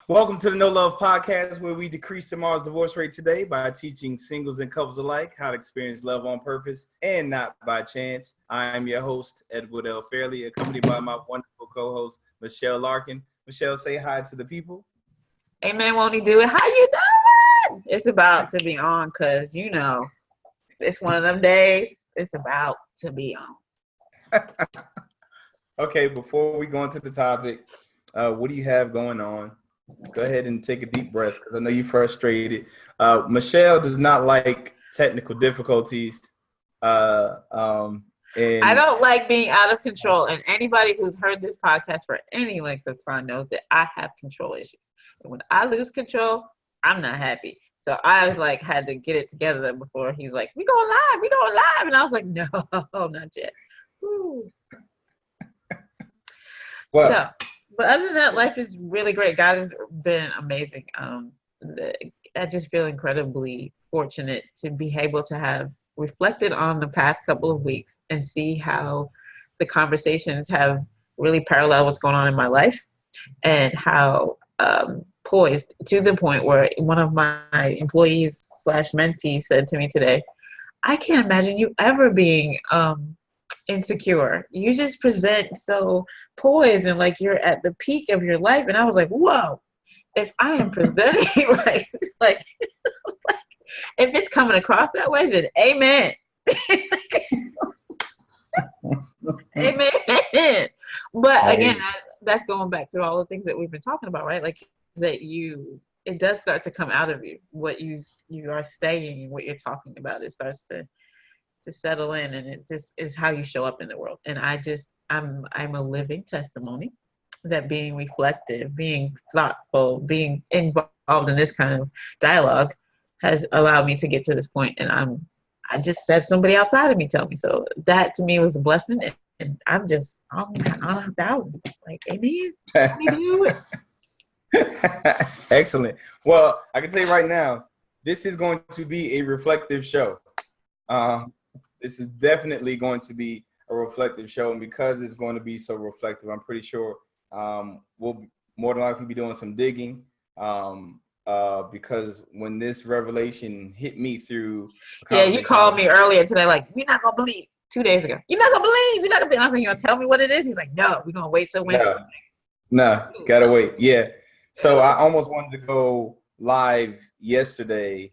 Welcome to the No Love Podcast, where we decrease tomorrow's divorce rate today by teaching singles and couples alike how to experience love on purpose and not by chance. I am your host, Edward L. Fairley, accompanied by my wonderful co-host, Michelle Larkin. Michelle, say hi to the people. Hey, man, won't he do it? How you doing? It's about to be on because, it's one of them days. It's about to be on. Okay, before we go into the topic, what do you have going on? Go ahead and take a deep breath because I know you're frustrated. Michelle does not like technical difficulties. And I don't like being out of control. And anybody who's heard this podcast for any length of time knows that I have control issues. And when I lose control, I'm not happy. So I was like, had to get it together before he's like, we going live. And I was like, no, not yet. Woo. Well, So, but other than that, life is really great. God has been amazing. I just feel incredibly fortunate to be able to have reflected on the past couple of weeks and see how the conversations have really paralleled what's going on in my life and how poised to the point where one of my employees / mentees said to me today, I can't imagine you ever being insecure. You just present so poised and like you're at the peak of your life. And I was like, whoa, if I am presenting like if it's coming across that way, then amen. Amen. But again, that's going back to all the things that we've been talking about, right? Like that it does start to come out of you, what you are saying and what you're talking about. It starts to settle in, and it just is how you show up in the world. And I'm a living testimony that being reflective, being thoughtful, being involved in this kind of dialogue has allowed me to get to this point. And I just said somebody outside of me tell me. So that to me was a blessing. And I'm just on 1,000. Like, amen. We do it. Excellent. Well, I can tell you right now, this is going to be a reflective show. This is definitely going to be a reflective show. And because it's going to be so reflective, I'm pretty sure we'll more than likely be doing some digging. Because when this revelation hit me through. Yeah, you called me earlier today, like, you're not going to believe. 2 days ago. You're not going to believe. You're not going to believe. I was like, you're going to tell me what it is? He's like, no, we're going to wait till Wednesday. No, got to wait. Yeah. So I almost wanted to go live yesterday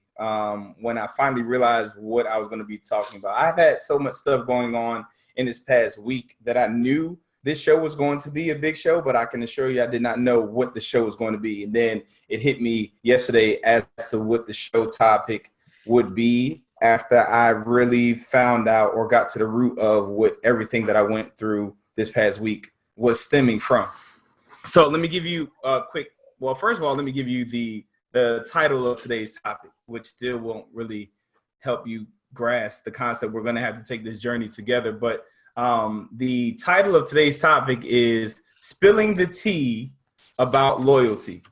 when I finally realized what I was going to be talking about. I've had so much stuff going on in this past week that I knew this show was going to be a big show, but I can assure you I did not know what the show was going to be. And then it hit me yesterday as to what the show topic would be after I really found out or got to the root of what everything that I went through this past week was stemming from. So let me give you a quick, well, first of all, let me give you the title of today's topic, which still won't really help you grasp the concept. We're going to have to take this journey together. But the title of today's topic is Spilling the Tea About Loyalty.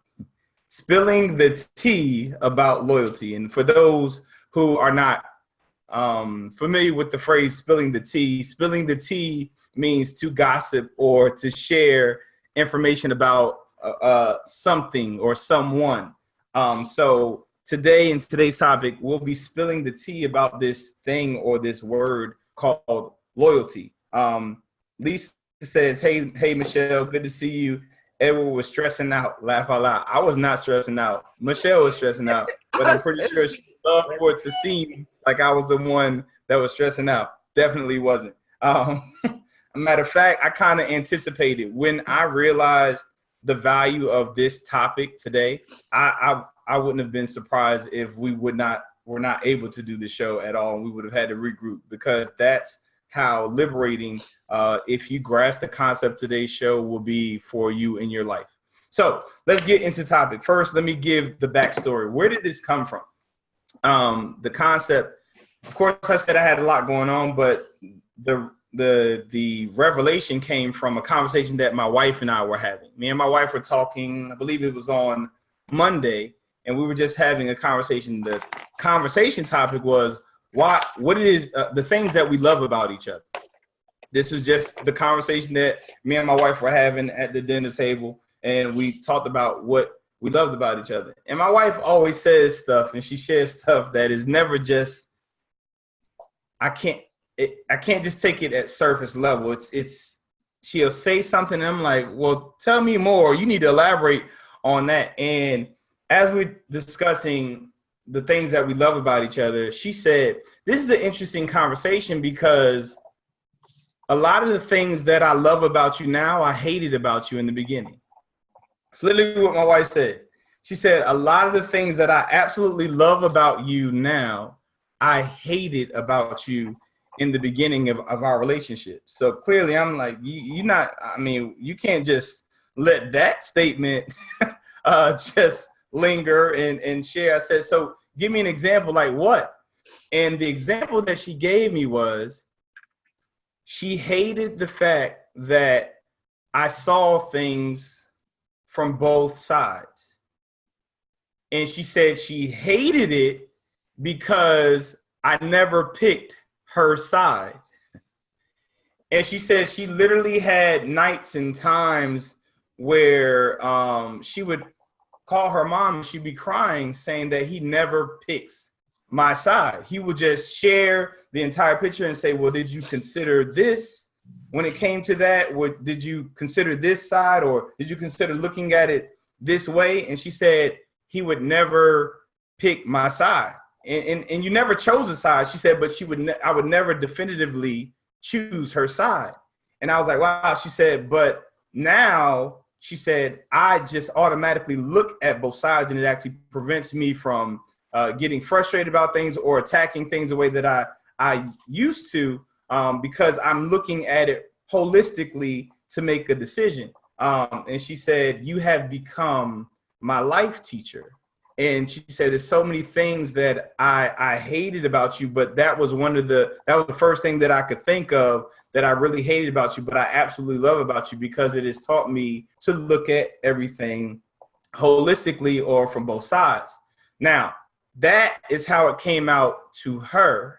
Spilling the tea about loyalty. And for those who are not familiar with the phrase spilling the tea means to gossip or to share information about something or someone. So today in today's topic, we'll be spilling the tea about this thing or this word called loyalty. Lisa says, hey, Michelle, good to see you. Edward was stressing out, laugh out loud. I was not stressing out. Michelle was stressing out, but I'm pretty sure she loved for it to seem like I was the one that was stressing out. Definitely wasn't. A matter of fact, I kind of anticipated when I realized the value of this topic today. I wouldn't have been surprised if we were not able to do the show at all. And we would have had to regroup, because that's how liberating, if you grasp the concept, today's show will be for you in your life. So let's get into topic. First, let me give the backstory. Where did this come from? The concept, of course, I said I had a lot going on, but the revelation came from a conversation that my wife and I were having. Me and my wife were talking, I believe it was on Monday, and we were just having a conversation. The conversation topic was what it is, the things that we love about each other. This was just the conversation that me and my wife were having at the dinner table, and we talked about what we loved about each other. And my wife always says stuff, and she shares stuff that is never just, I can't just take it at surface level. It's she'll say something and I'm like, well, tell me more. You need to elaborate on that. And as we're discussing the things that we love about each other, she said, this is an interesting conversation because a lot of the things that I love about you now, I hated about you in the beginning. It's literally what my wife said. She said, a lot of the things that I absolutely love about you now, I hated about you in the beginning of our relationship. So clearly I'm like, you can't just let that statement just linger and share. I said, so give me an example, like what? And the example that she gave me was, she hated the fact that I saw things from both sides. And she said she hated it because I never picked her side. And she said she literally had nights and times where she would call her mom and she'd be crying, saying that he never picks my side. He would just share the entire picture and say, well, did you consider this when it came to that? Did you consider this side, or did you consider looking at it this way? And she said he would never pick my side. And you never chose a side, she said, but I would never definitively choose her side. And I was like, wow. She said, but now, she said, I just automatically look at both sides, and it actually prevents me from getting frustrated about things or attacking things the way that I used to, because I'm looking at it holistically to make a decision. And she said, you have become my life teacher. And she said, there's so many things that I hated about you, but that was the first thing that I could think of that I really hated about you, but I absolutely love about you, because it has taught me to look at everything holistically or from both sides. Now, that is how it came out to her.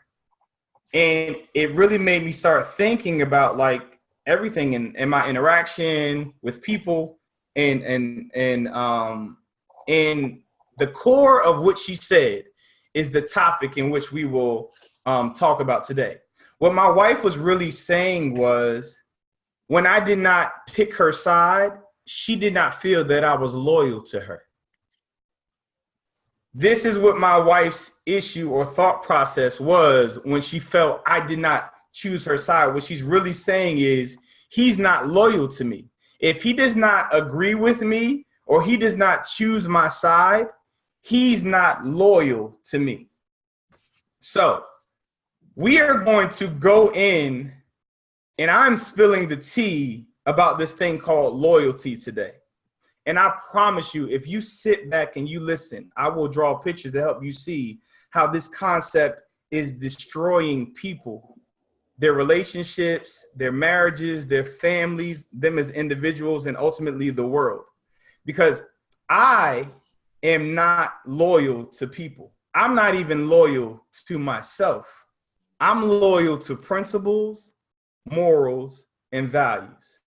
And it really made me start thinking about like everything in my interaction with people, and the core of what she said is the topic in which we will talk about today. What my wife was really saying was, when I did not pick her side, she did not feel that I was loyal to her. This is what my wife's issue or thought process was when she felt I did not choose her side. What she's really saying is, he's not loyal to me. If he does not agree with me or he does not choose my side, he's not loyal to me. So we are going to go in, and I'm spilling the tea about this thing called loyalty today. And I promise you, if you sit back and you listen, I will draw pictures to help you see how this concept is destroying people, their relationships, their marriages, their families, them as individuals, and ultimately the world. Because I am not loyal to people. I'm not even loyal to myself. I'm loyal to principles, morals, and values.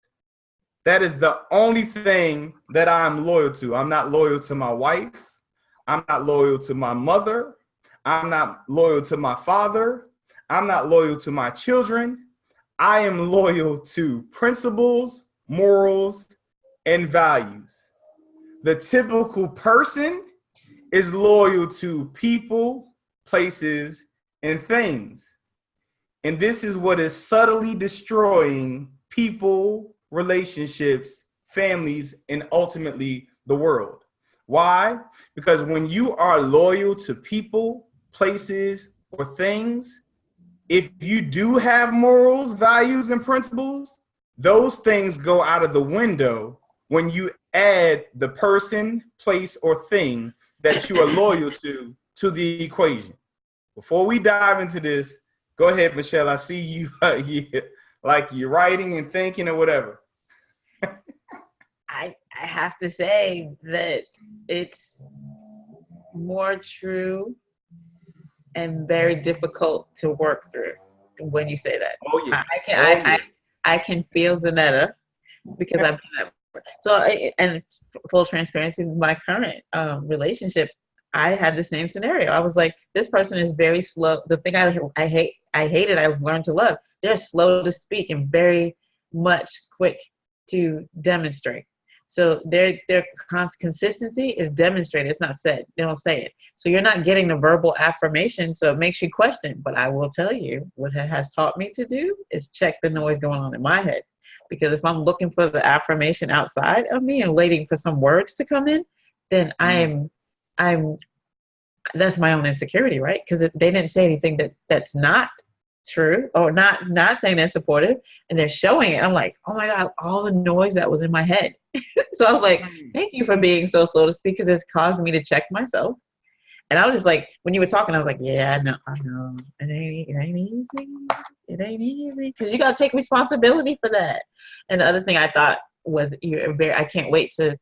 That is the only thing that I'm loyal to. I'm not loyal to my wife. I'm not loyal to my mother. I'm not loyal to my father. I'm not loyal to my children. I am loyal to principles, morals, and values. The typical person is loyal to people, places, and things. And this is what is subtly destroying people, relationships, families, and ultimately the world. Why? Because when you are loyal to people, places, or things, if you do have morals, values, and principles, those things go out of the window when you add the person, place, or thing that you are loyal to the equation. Before we dive into this, go ahead, Michelle. I see you, like you're writing and thinking or whatever. I have to say that it's more true and very difficult to work through when you say that. Oh yeah. I can feel Zanetta, because I've been that And full transparency, my current relationship, I had the same scenario. I was like, this person is very slow. The thing I hated, I learned to love. They're slow to speak and very much quick to demonstrate. So their consistency is demonstrated. It's not said. They don't say it. So you're not getting the verbal affirmation. So it makes you question. But I will tell you, what it has taught me to do is check the noise going on in my head. Because if I'm looking for the affirmation outside of me and waiting for some words to come in, then I'm that's my own insecurity, right? Because they didn't say anything that's not true, or not saying they're supportive, and they're showing it. I'm like, oh my God, all the noise that was in my head. So I was like, thank you for being so slow to speak, because it's caused me to check myself. And I was just like, when you were talking, I was like, yeah, I know. It ain't easy. It ain't easy, because you got to take responsibility for that. And the other thing I thought was, I can't wait to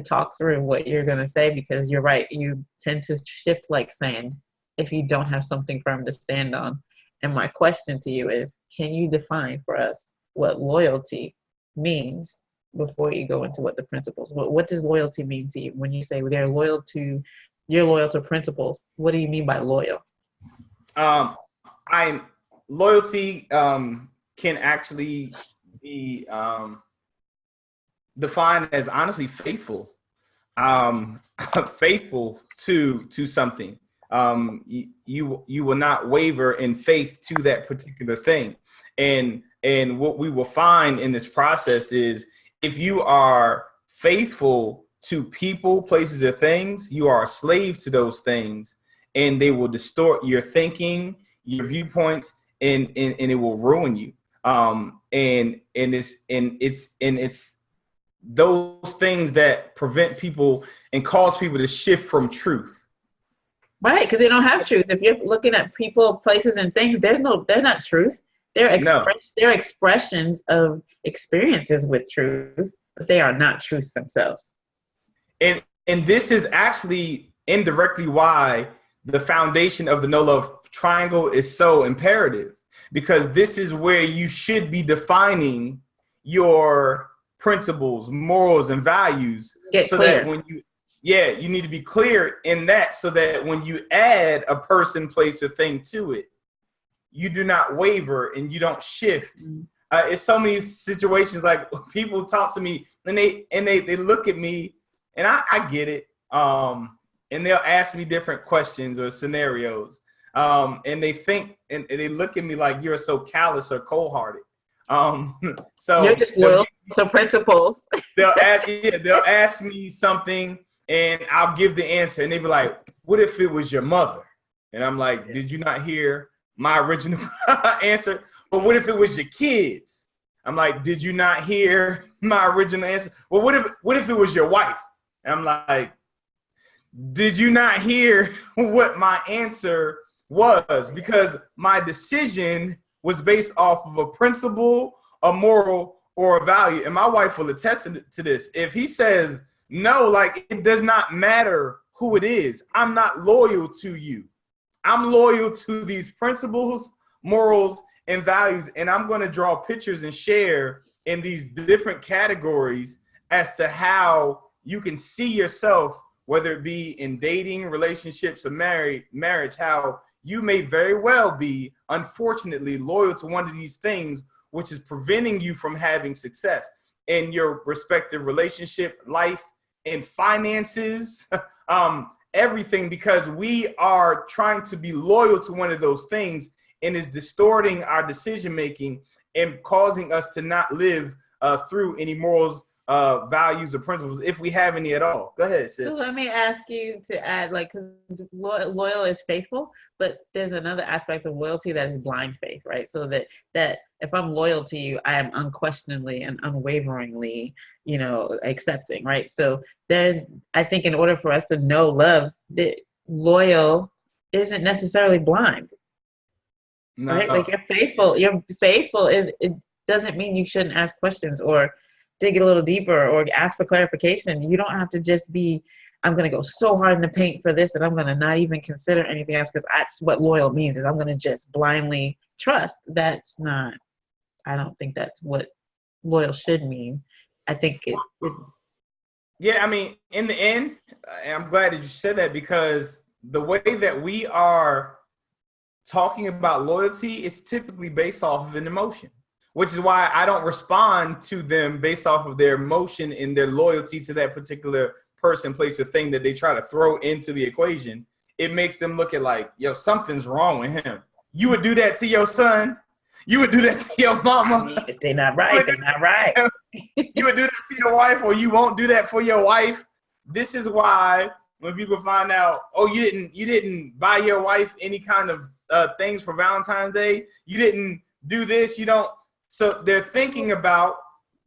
talk through what you're going to say, because you're right. You tend to shift like sand if you don't have something firm to stand on. And my question to you is, can you define for us what loyalty means before you go into what the principles? What does loyalty mean to you when you say you're loyal to principles? What do you mean by loyal? Loyalty can actually be defined as honestly faithful, faithful to something. You will not waver in faith to that particular thing. And what we will find in this process is, if you are faithful to people, places, or things, you are a slave to those things, and they will distort your thinking, your viewpoints, and it will ruin you. And it's those things that prevent people and cause people to shift from truth. Right, because they don't have truth. If you're looking at people, places, and things, they're not truth. They're expressions of experiences with truth, but they are not truth themselves. And this is actually indirectly why the foundation of the no love triangle is so imperative, because this is where you should be defining your principles, morals, and values. Get clear. That when you need to be clear in that, so that when you add a person, place, or thing to it, you do not waver and you don't shift. It's so many situations, like people talk to me and they look at me, and I get it. And they'll ask me different questions or scenarios. And they think, and they look at me like, you're so callous or cold-hearted. So you're just loyal to principles. They'll ask me something, and I'll give the answer, and they be like, what if it was your mother? And I'm like, did you not hear my original answer? But what if it was your kids? I'm like, did you not hear my original answer? Well, what if it was your wife? And I'm like, did you not hear what my answer was? Because my decision was based off of a principle, a moral, or a value. And my wife will attest to this. If he says no, like, it does not matter who it is, I'm not loyal to you. I'm loyal to these principles, morals, and values. And I'm going to draw pictures and share in these different categories as to how you can see yourself, whether it be in dating, relationships, or marriage, how you may very well be, unfortunately, loyal to one of these things, which is preventing you from having success in your respective relationship, life, and finances, everything, because we are trying to be loyal to one of those things, and is distorting our decision-making and causing us to not live through any morals, values, or principles, if we have any at all. Go ahead, sis. So let me ask you to add, like, loyal is faithful, but there's another aspect of loyalty that is blind faith, right? So that if I'm loyal to you, I am unquestioningly and unwaveringly, accepting, right? So I think in order for us to know love, that loyal isn't necessarily blind. No. Right? Like, you're faithful. It doesn't mean you shouldn't ask questions or dig a little deeper or ask for clarification. You don't have to just be, I'm going to go so hard in the paint for this that I'm going to not even consider anything else, because that's what loyal means, is I'm going to just blindly trust. I don't think that's what loyal should mean. I think it Yeah, I mean, in the end, I'm glad that you said that, because the way that we are talking about loyalty is typically based off of an emotion, which is why I don't respond to them based off of their emotion and their loyalty to that particular person, place, or thing that they try to throw into the equation. It makes them look at like, yo, something's wrong with him. You would do that to your son. You would do that to your mama. if they're not right, they're not right. You would do that to your wife, or you won't do that for your wife. This is why when people find out, oh, you didn't buy your wife any kind of things for Valentine's Day. You didn't do this. You don't. So they're thinking about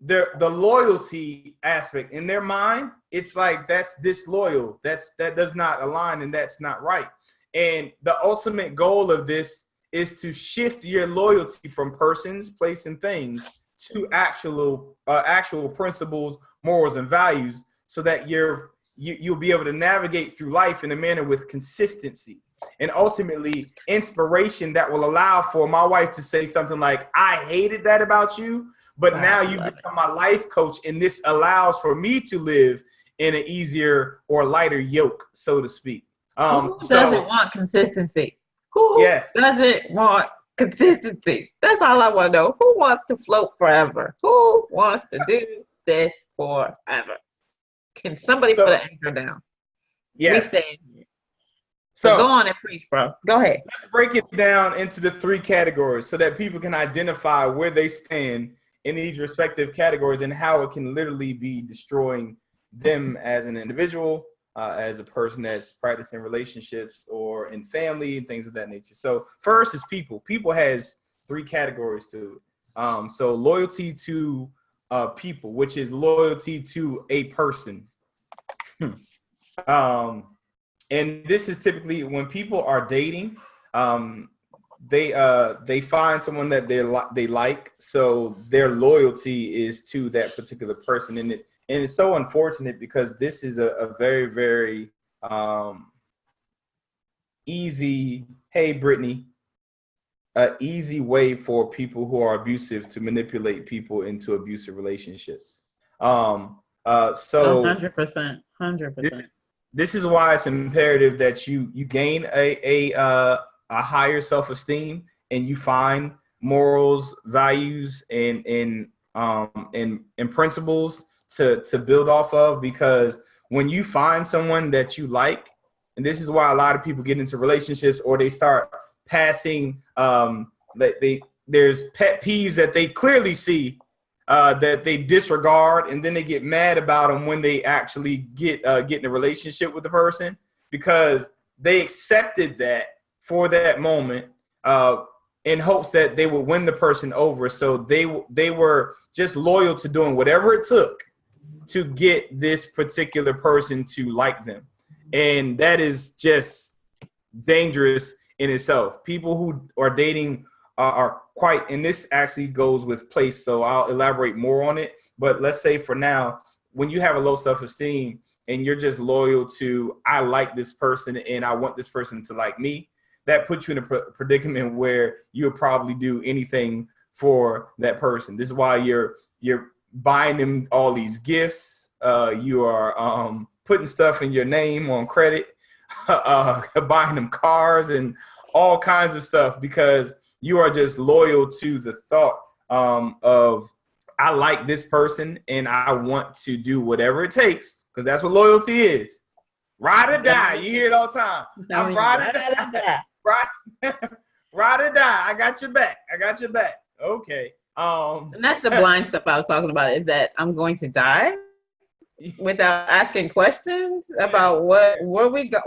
the loyalty aspect in their mind. It's like, that's disloyal. That does not align, and that's not right. And the ultimate goal of this is to shift your loyalty from persons, place, and things to actual principles, morals, and values, so that you'll be able to navigate through life in a manner with consistency and ultimately inspiration that will allow for my wife to say something like, I hated that about you, but now you've become my life coach, and this allows for me to live in an easier or lighter yoke, so to speak. Who doesn't want consistency? Who doesn't want consistency? That's all I want to know. Who wants to float forever? Who wants to do this forever? Can somebody put an anchor down? Yes. We staying here. So go on and preach, bro. Go ahead. Let's break it down into the 3 categories so that people can identify where they stand in these respective categories and how it can literally be destroying them as an individual, as a person that's practicing relationships or in family and things of that nature. So first is people. People has 3 categories to it. So loyalty to people, which is loyalty to a person. And this is typically when people are dating, they find someone that they like, so their loyalty is to that particular person. And it's so unfortunate, because this is a very, very easy, hey Brittany, easy way for people who are abusive to manipulate people into abusive relationships. So 100%. This is why it's imperative that you gain a higher self-esteem, and you find morals, values, and principles to build off of. Because when you find someone that you like, and this is why a lot of people get into relationships, or they start passing, there's pet peeves that they clearly see that they disregard, and then they get mad about them when they actually get in a relationship with the person, because they accepted that for that moment in hopes that they would win the person over. So they were just loyal to doing whatever it took to get this particular person to like them. And that is just dangerous in itself. People who are dating are quite, and this actually goes with place, so I'll elaborate more on it. But let's say for now, when you have a low self-esteem and you're just loyal to, I like this person and I want this person to like me, that puts you in a predicament where you'll probably do anything for that person. This is why you're buying them all these gifts. You are putting stuff in your name on credit, buying them cars and all kinds of stuff, because you are just loyal to the thought of, I like this person and I want to do whatever it takes, because that's what loyalty is. Ride or die. You hear it all the time. I'm ride or die. Ride or die. I got your back. Okay. And that's the blind stuff I was talking about, is that I'm going to die without asking questions about where are we going?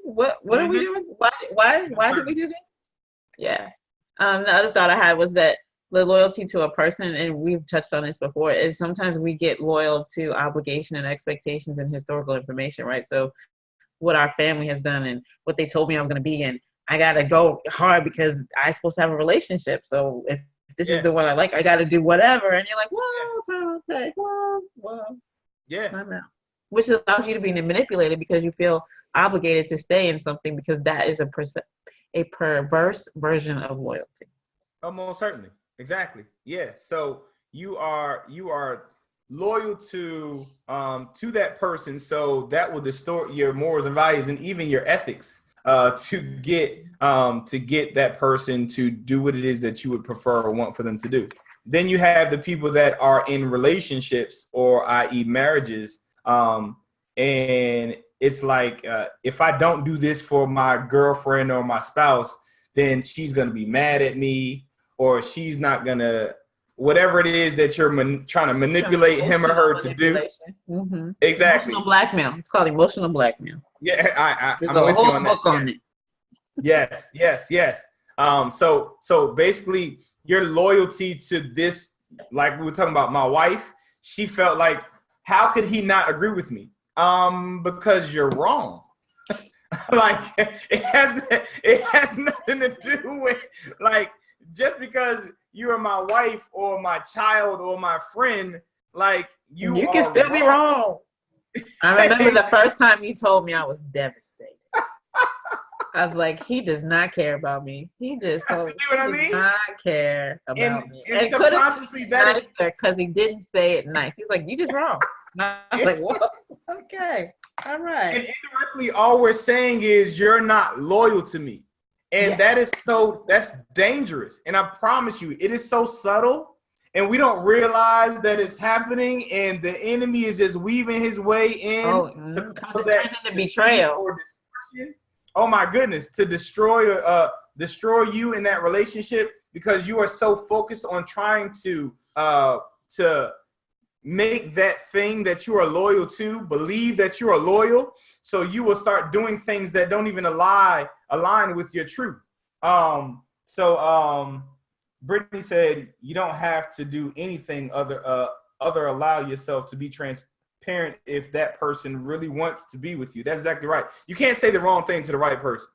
What are we doing? Why did we do this? Yeah. The other thought I had was that the loyalty to a person, and we've touched on this before, is sometimes we get loyal to obligation and expectations and historical information, right? So what our family has done and what they told me I'm going to be, and I got to go hard because I'm supposed to have a relationship. So if this is the one I like, I got to do whatever. And you're like, well, yeah, I'm out. Which allows you to be manipulated because you feel obligated to stay in something, because that is a perverse version of loyalty. Almost certainly. Exactly. Yeah. So you are loyal to that person, so that will distort your morals and values and even your ethics to get that person to do what it is that you would prefer or want for them to do. Then you have the people that are in relationships, or i.e. marriages, and it's like, if I don't do this for my girlfriend or my spouse, then she's going to be mad at me, or she's not going to, whatever it is that you're trying to manipulate him or her to do. Mm-hmm. Exactly. Emotional blackmail. It's called emotional blackmail. Yeah, There's I'm a with whole you on book that. on it. Yes. So basically, your loyalty to this, like we were talking about, my wife, she felt like, how could he not agree with me? Because you're wrong. Like, it has nothing to do with, like, just because you are my wife or my child or my friend, like, you can still be wrong. I remember the first time you told me, I was devastated. I was like, he does not care about me. He just told me he does not care about me. And subconsciously, that is because he didn't say it nice. He's like, you just wrong. I was like, whoa, okay, all right. And indirectly, all we're saying is you're not loyal to me. And that's dangerous. And I promise you, it is so subtle, and we don't realize that it's happening, and the enemy is just weaving his way in. Because it turns into betrayal. Or destruction. Oh my goodness, to destroy you in that relationship, because you are so focused on trying to make that thing that you are loyal to believe that you are loyal. So you will start doing things that don't even align with your truth. Brittany said you don't have to do anything other allow yourself to be transparent if that person really wants to be with you. That's exactly right. You can't say the wrong thing to the right person.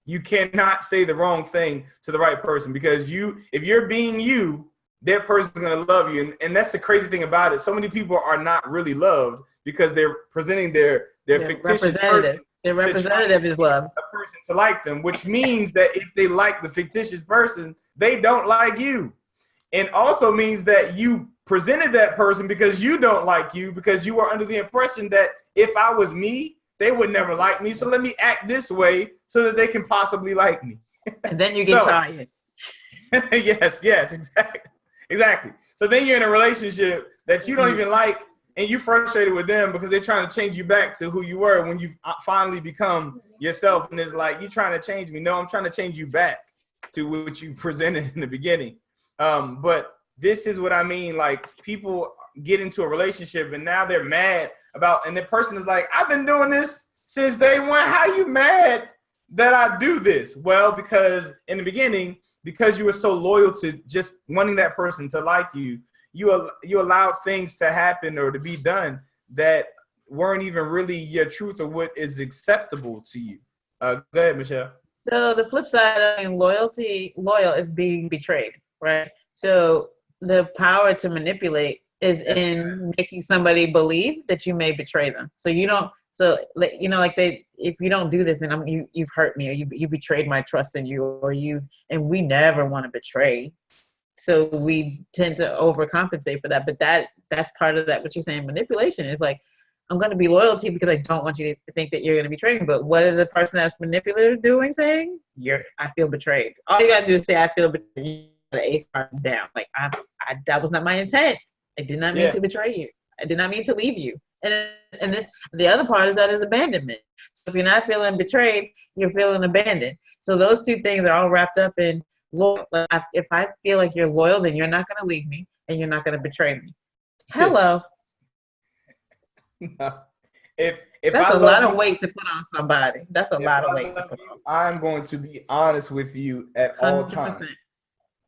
You cannot say the wrong thing to the right person, because if you're being you, that person's going to love you. And that's the crazy thing about it. So many people are not really loved because they're presenting their fictitious person. Their representative is love. A person to like them, which means that if they like the fictitious person, they don't like you. And also means that you presented that person because you don't like you, because you were under the impression that if I was me, they would never like me. So let me act this way so that they can possibly like me. And then you get tired. Yes, exactly. So then you're in a relationship that you don't even like, and you're frustrated with them because they're trying to change you back to who you were when you finally become yourself. And it's like, you're trying to change me. No, I'm trying to change you back to what you presented in the beginning. But this is what I mean. Like, people get into a relationship and now they're mad about, and the person is like, I've been doing this since day one. How you mad that I do this? Well, because in the beginning, because you were so loyal to just wanting that person to like you, you allowed things to happen or to be done that weren't even really your truth or what is acceptable to you. Go ahead, Michelle. So the flip side of loyal is being betrayed, right? So the power to manipulate is in making somebody believe that you may betray them. So you don't. So if you don't do this, then you've hurt me, or you betrayed my trust in you, and we never want to betray. So we tend to overcompensate for that. But that's part of that. What you're saying, manipulation is like, I'm going to be loyal to you because I don't want you to think that you're going to betray me. But what is the person that's manipulative doing? Saying, I feel betrayed. All you got to do is say, I feel betrayed. You got to ace down. Like, that was not my intent. I did not mean to betray you. I did not mean to leave you. And the other part is that is abandonment. So if you're not feeling betrayed, you're feeling abandoned. So those two things are all wrapped up in loyal. If I feel like you're loyal, then you're not going to leave me and you're not going to betray me. Hello. No. If that's a lot of weight to put on somebody. That's a lot of weight to put on. I'm going to be honest with you at all 100%. times.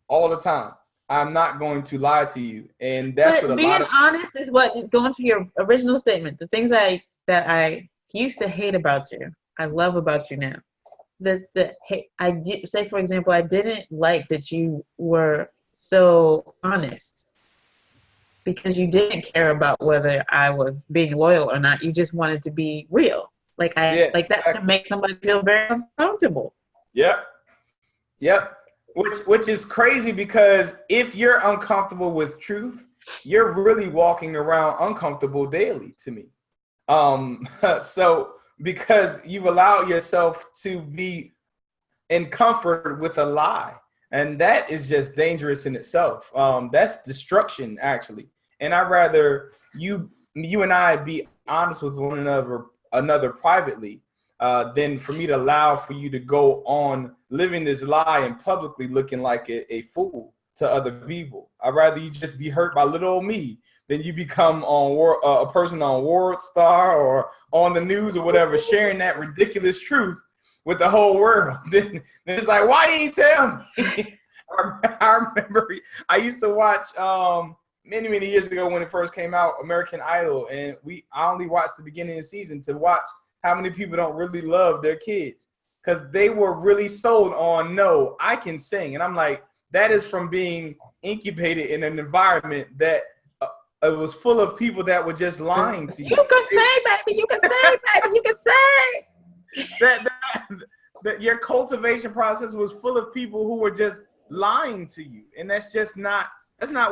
All the time. I'm not going to lie to you. And that's what a lot of— being honest is what, going to your original statement, the things that I used to hate about you, I love about you now. Say, for example, I didn't like that you were so honest, because you didn't care about whether I was being loyal or not. You just wanted to be real. Like that can make somebody feel very uncomfortable. Yep. Which is crazy, because if you're uncomfortable with truth, you're really walking around uncomfortable daily to me. So because you've allowed yourself to be in comfort with a lie, and that is just dangerous in itself. That's destruction, actually. And I'd rather you and I be honest with one another privately, than for me to allow for you to go on living this lie and publicly looking like a fool to other people. I'd rather you just be hurt by little old me than you become a person on World Star or on the news or whatever, sharing that ridiculous truth with the whole world. Then it's like, why didn't you tell me? I remember I used to watch many years ago when it first came out, American Idol, and I only watched the beginning of the season to watch how many people don't really love their kids, because they were really sold on, no, I can sing. And I'm like, that is from being incubated in an environment that it was full of people that were just lying to you. You can say, baby, you can say, baby, you can say. That your cultivation process was full of people who were just lying to you. And that's not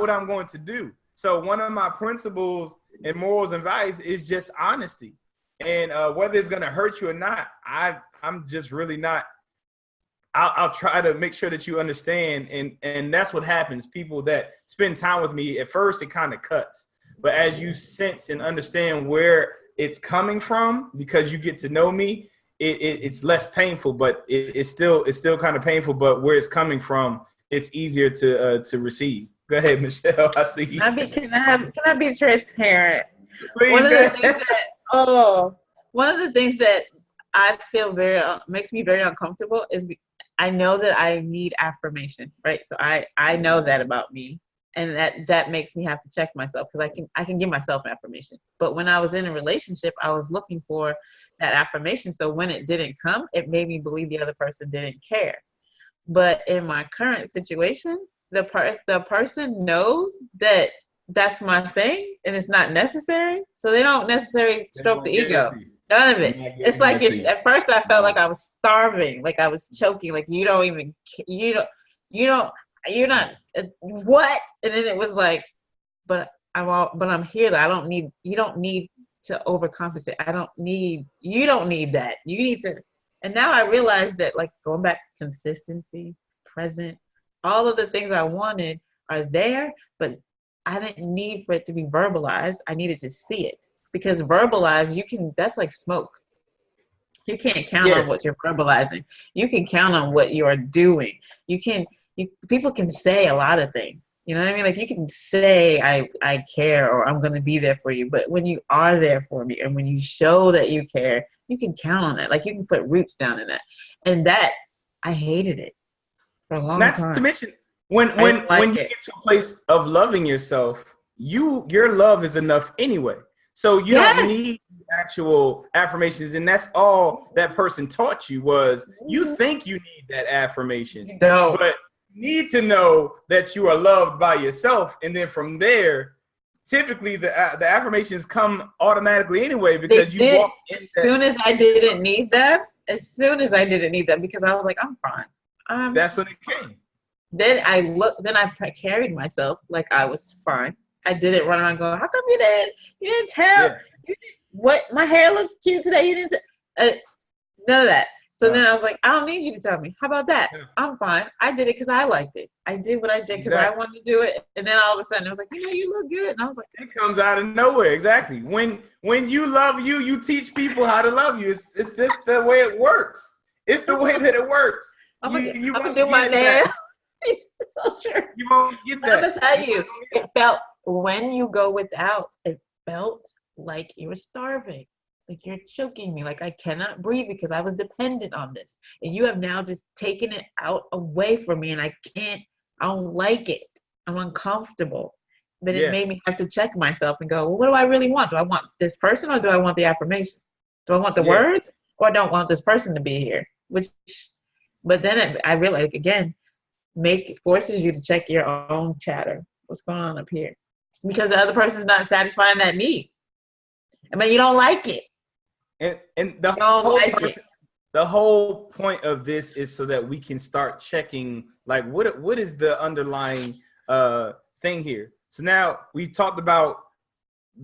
what I'm going to do. So one of my principles and morals and values is just honesty. And whether it's going to hurt you or not, I'm just really not. I'll try to make sure that you understand. And that's what happens. People that spend time with me, at first it kind of cuts. But as you sense and understand where it's coming from, because you get to know me, it's less painful, but it's still kind of painful. But where it's coming from, it's easier to receive. Go ahead, Michelle. I see you. Can I be transparent? Please, One of the things that I feel makes me very uncomfortable is I know that I need affirmation, right? So I know that about me, and that makes me have to check myself, because I can give myself affirmation. But when I was in a relationship, I was looking for that affirmation. So when it didn't come, it made me believe the other person didn't care. But in my current situation, the person knows that that's my thing and it's not necessary. So they don't necessarily stroke the ego. None of it. It's like at first I felt like I was starving, like I was choking, like you're not what? And then it was like, but I'm here. You don't need to overcompensate. You don't need that. You need to. And now I realize that, like, going back, consistency, present, all of the things I wanted are there, but I didn't need for it to be verbalized. I needed to see it, because verbalized, that's like smoke. You can't count on what you're verbalizing. You can count on what you're doing. People can say a lot of things. You know what I mean? Like, you can say, I care, or I'm going to be there for you. But when you are there for me, and when you show that you care, you can count on it. Like, you can put roots down in that. And that, I hated it for a long time. Not to mention, when you get to a place of loving yourself, your love is enough anyway. So you don't need actual affirmations. And that's all that person taught you, was you think you need that affirmation. You don't. But need to know that you are loved by yourself, and then from there, typically the affirmations come automatically anyway, because you walk in. As soon as I didn't need them, because I was like, I'm fine. That's when it came. Then I carried myself like I was fine. I didn't run around going, how come you didn't tell? Yeah. What, my hair looks cute today, you didn't none of that. So then I was like, I don't need you to tell me. How about that? Yeah. I'm fine. I did it because I liked it. I did what I did because I wanted to do it. And then all of a sudden it was like, you look good. And I was like, it comes out of nowhere. Exactly. When you love you, you teach people how to love you. It's just the way it works. It's the way that it works. I'm gonna do my nails. It's so true. You won't get that. I'm gonna tell you, it felt, when you go without, it felt like you were starving. Like, you're choking me, like I cannot breathe because I was dependent on this. And you have now just taken it away from me, and I don't like it. I'm uncomfortable. But it made me have to check myself and go, well, what do I really want? Do I want this person, or do I want the affirmation? Do I want the words, or I don't want this person to be here? But then I realized, again, forces you to check your own chatter. What's going on up here? Because the other person's not satisfying that need. I mean, you don't like it. And the whole point of this is so that we can start checking, like, what is the underlying thing here. So now we talked about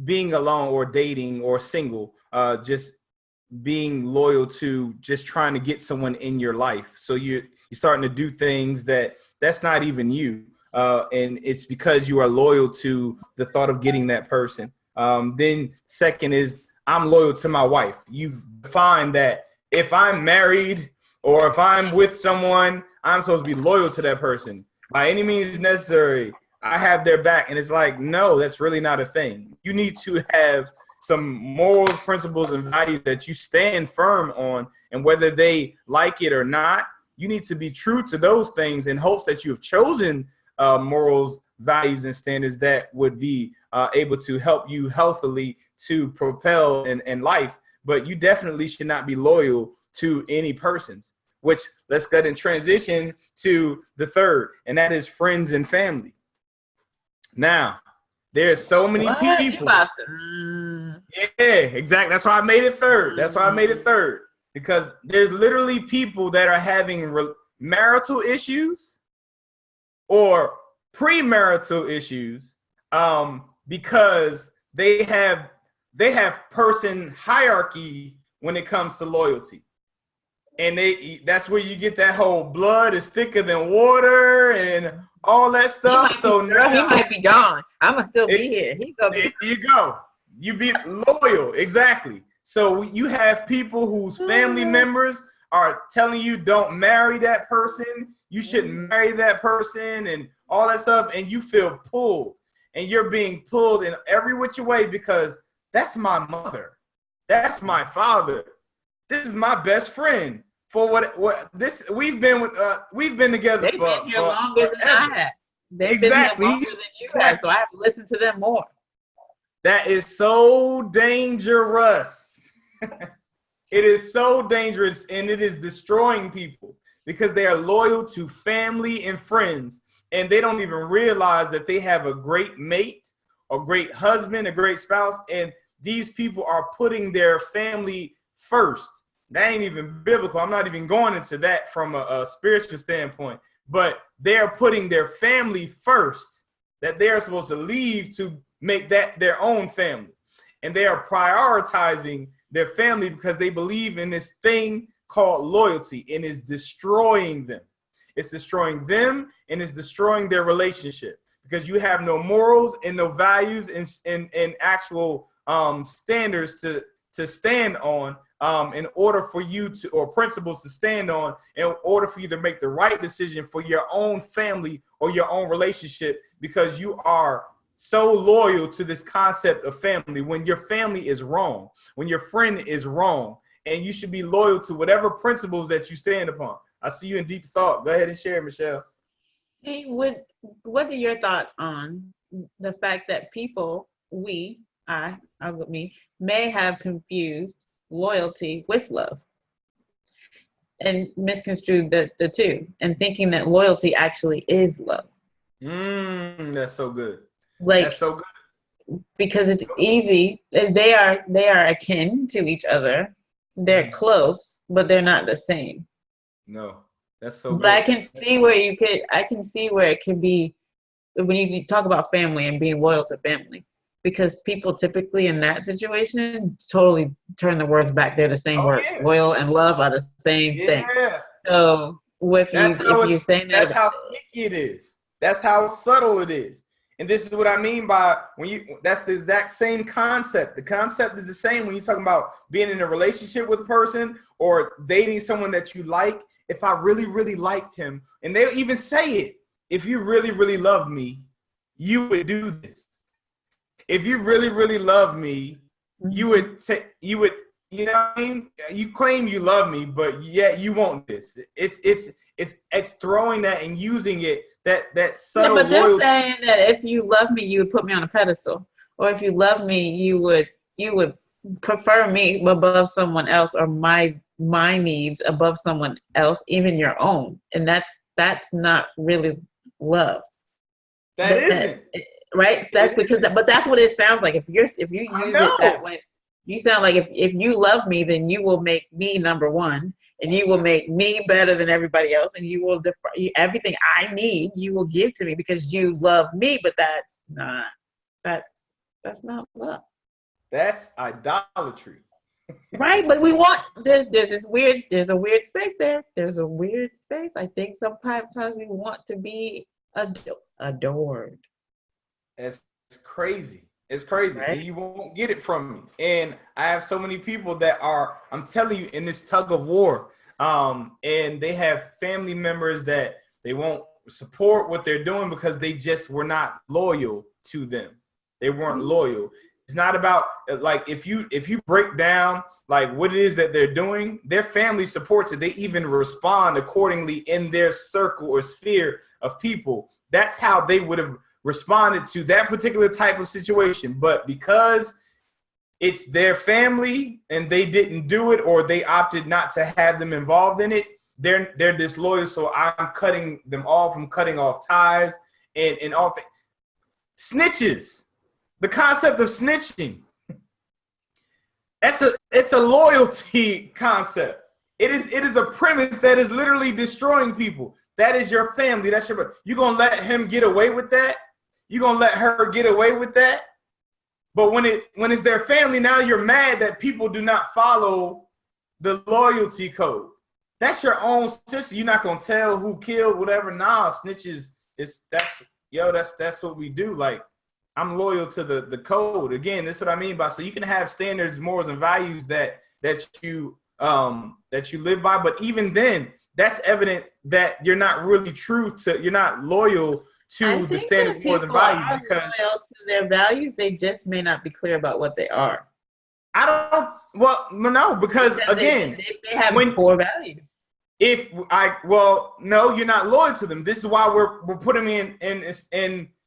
being alone or dating or single, just being loyal to just trying to get someone in your life. So you're starting to do things that's not even you. And it's because you are loyal to the thought of getting that person. Then second is I'm loyal to my wife. You've defined that if I'm married or if I'm with someone, I'm supposed to be loyal to that person by any means necessary. I have their back. And it's like, no, that's really not a thing. You need to have some morals, principles, and values that you stand firm on. And whether they like it or not, you need to be true to those things in hopes that you have chosen morals, values, and standards that would be able to help you healthily to propel in life. But you definitely should not be loyal to any persons, which let's get in transition to the third, and that is friends and family. Now, there's so many people. Yeah, exactly. That's why I made it third. Because there's literally people that are having marital issues or premarital issues because they have person hierarchy when it comes to loyalty. And that's where you get that whole blood is thicker than water and all that stuff. He might be gone. I'ma still be here. There you go. You be loyal. Exactly. So you have people whose family members are telling you don't marry that person. You shouldn't marry that person and all that stuff. And you feel pulled. And you're being pulled in every which way because that's my mother. That's my father. This is my best friend. For what this we've been together. They've been here longer than I have. They've been here longer than you have, so I have to listen to them more. That is so dangerous. It is so dangerous, and it is destroying people because they are loyal to family and friends, and they don't even realize that they have a great mate, a great husband, a great spouse, and these people are putting their family first. That ain't even biblical. I'm not even going into that from a spiritual standpoint, but they're putting their family first that they're supposed to leave to make that their own family. And they are prioritizing their family because they believe in this thing called loyalty, and it's destroying them. It's destroying them and it's destroying their relationship because you have no morals and no values and actual standards to stand on in order for you to, or principles to stand on, in order for you to make the right decision for your own family or your own relationship, because you are so loyal to this concept of family when your family is wrong, when your friend is wrong, and you should be loyal to whatever principles that you stand upon. I see you in deep thought. Go ahead and share, Michelle. Hey, what are your thoughts on the fact that people, me, may have confused loyalty with love and misconstrued the two, and thinking that loyalty actually is love? That's so good. That's so good because it's easy. They are akin to each other. They're close, but they're not the same. No, that's so good. But I can see where it can be when you talk about family and being loyal to family, because people typically in that situation totally turn the words back. They're the same word. Yeah. Loyal and love are the same thing. So if you're saying that's how sneaky it is. That's how subtle it is. And this is what I mean by that's the exact same concept. The concept is the same when you're talking about being in a relationship with a person or dating someone that you like. If I really, really liked him, and they'll even say it, if you really, really love me, you would do this. If you really, really love me, you would, you know what I mean? You claim you love me, but yet you want this. It's throwing that and using it, that subtle but they're loyalty. saying that if you love me, you would put me on a pedestal, or if you love me, you would prefer me above someone else, or my needs above someone else, even your own. And that's not really love. That isn't. Right? That's because but that's what it sounds like. If you use it that way. You sound like if you love me, then you will make me number one, and you will make me better than everybody else, and you will everything I need, you will give to me because you love me. But that's that's not love. That's idolatry. Right, but we want there's a weird space there. There's a weird space. I think sometimes we want to be adored. It's crazy. It's crazy. Right? And you won't get it from me. And I have so many people that are, I'm telling you, in this tug of war. And they have family members that they won't support what they're doing because they just were not loyal to them. They weren't loyal. It's not about like if you break down like what it is that they're doing, their family supports it. They even respond accordingly in their circle or sphere of people. That's how they would have responded to that particular type of situation. But because it's their family and they didn't do it, or they opted not to have them involved in it, they're disloyal. So I'm cutting them off. I'm cutting off ties and all things. Snitches. The concept of snitching. It's a loyalty concept. It is a premise that is literally destroying people. That is your family. That's your. You gonna let him get away with that? You gonna let her get away with that? But when it's their family, now you're mad that people do not follow the loyalty code. That's your own sister. You're not gonna tell who killed whatever. Nah, snitches. That's what we do. Like, I'm loyal to the code. Again, that's what I mean by, so you can have standards, morals, and values that you live by. But even then, that's evident that you're not really you're not loyal to the standards, morals, and values. Because loyal to their values, they just may not be clear about what they are. No, because again, they have core values. No, you're not loyal to them. This is why we're putting me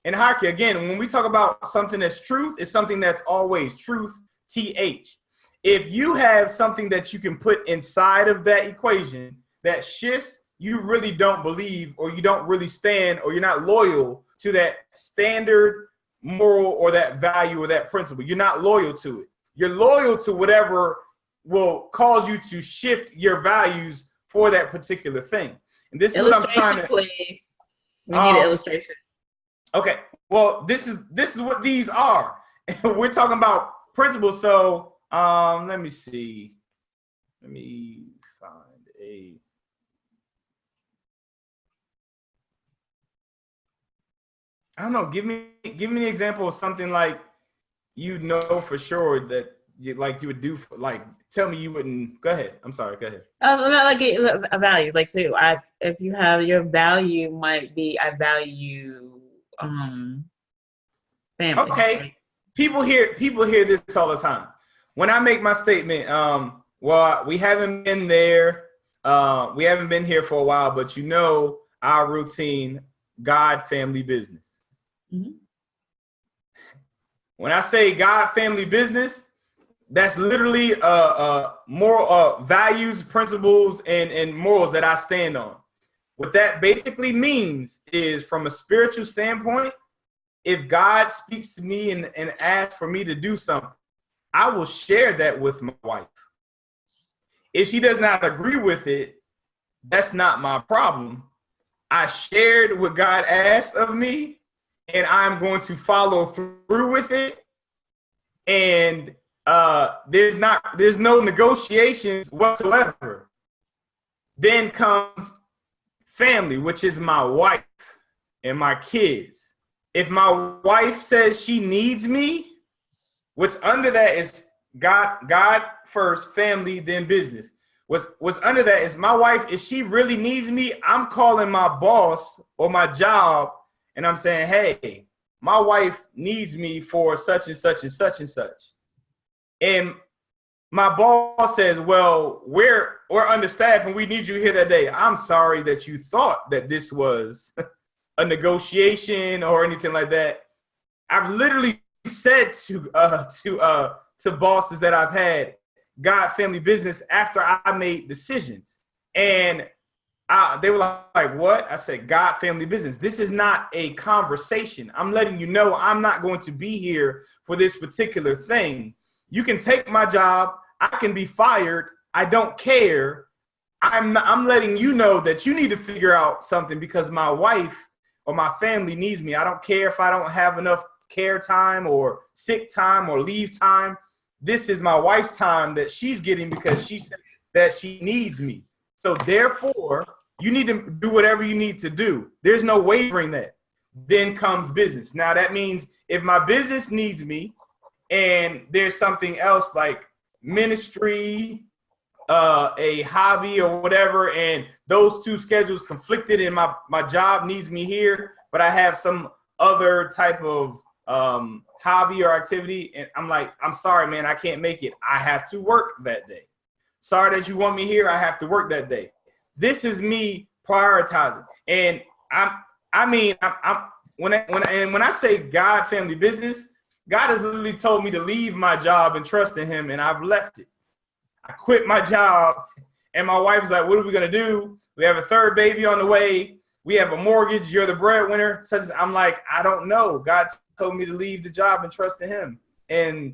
in hierarchy. Again, when we talk about something that's truth, it's something that's always truth, TH. If you have something that you can put inside of that equation that shifts, you really don't believe, or you don't really stand, or you're not loyal to that standard, moral, or that value, or that principle. You're not loyal to it. You're loyal to whatever will cause you to shift your values for that particular thing. And this is what I'm trying to. Please. We need an illustration. Okay. Well, this is what these are. We're talking about principles. So let me see. Let me find a. I don't know. Give me an example of something like you know for sure that you would do. Tell me you wouldn't. Go ahead. I'm sorry. Go ahead. Not like a value. Like, so if you have your value might be, I value family. Okay. Right? People hear this all the time. When I make my statement, well, we haven't been there. We haven't been here for a while, but you know our routine, God, family, business. Mm-hmm. When I say God, family, business, that's literally moral values, principles, and morals that I stand on. What that basically means is, from a spiritual standpoint, if God speaks to me and asks for me to do something, I will share that with my wife. If she does not agree with it, that's not my problem. I shared what God asked of me, and I'm going to follow through with it. And there's no negotiations whatsoever. Then comes family, which is my wife and my kids. If my wife says she needs me, what's under that is God first, family, then business. What's under that is my wife, if she really needs me, I'm calling my boss or my job and I'm saying, hey, my wife needs me for such and such and such and such. And my boss says, well, we're understaffed and we need you here that day. I'm sorry that you thought that this was a negotiation or anything like that. I've literally said to bosses that I've had, God, family, business, after I made decisions. And they were like, what? I said, God, family, business. This is not a conversation. I'm letting you know I'm not going to be here for this particular thing. You can take my job. I can be fired. I don't care. I'm letting you know that you need to figure out something because my wife or my family needs me. I don't care if I don't have enough care time or sick time or leave time. This is my wife's time that she's getting because she said that she needs me. So therefore, you need to do whatever you need to do. There's no wavering that. Then comes business. Now that means if my business needs me and there's something else like ministry, a hobby or whatever, and those two schedules conflicted and my job needs me here, but I have some other type of hobby or activity, and I'm like, I'm sorry, man, I can't make it. I have to work that day. Sorry that you want me here. I have to work that day. This is me prioritizing. And when I say God, family, business, God has literally told me to leave my job and trust in him, and I've left it. I quit my job, and my wife's like, what are we going to do? We have a third baby on the way. We have a mortgage. You're the breadwinner. I'm like, I don't know. God told me to leave the job and trust in him. And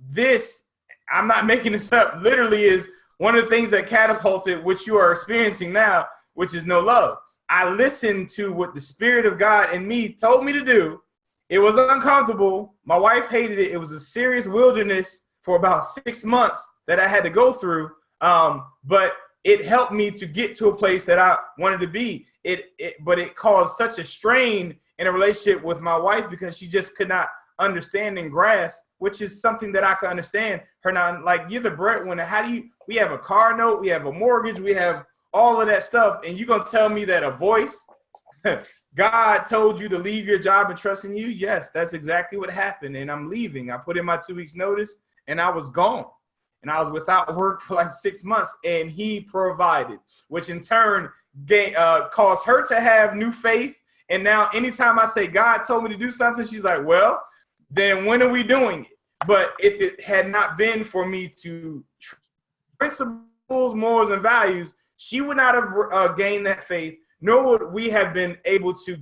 this, I'm not making this up, literally is one of the things that catapulted what you are experiencing now, which is no love. I listened to what the Spirit of God in me told me to do. It was uncomfortable. My wife hated it. It was a serious wilderness for about 6 months that I had to go through. But it helped me to get to a place that I wanted to be. But it caused such a strain in a relationship with my wife because she just could not understand and grasp, which is something that I could understand. Her not like, you're the breadwinner. We have a car note, we have a mortgage, we have all of that stuff. And you're going to tell me that a voice, God told you to leave your job and trust in you? Yes, that's exactly what happened. And I'm leaving. I put in my 2 weeks notice and I was gone. And I was without work for like 6 months, and he provided, which in turn caused her to have new faith. And now anytime I say God told me to do something, she's like, well, then when are we doing it? But if it had not been for me to principles, morals, and values, she would not have gained that faith, nor would we have been able to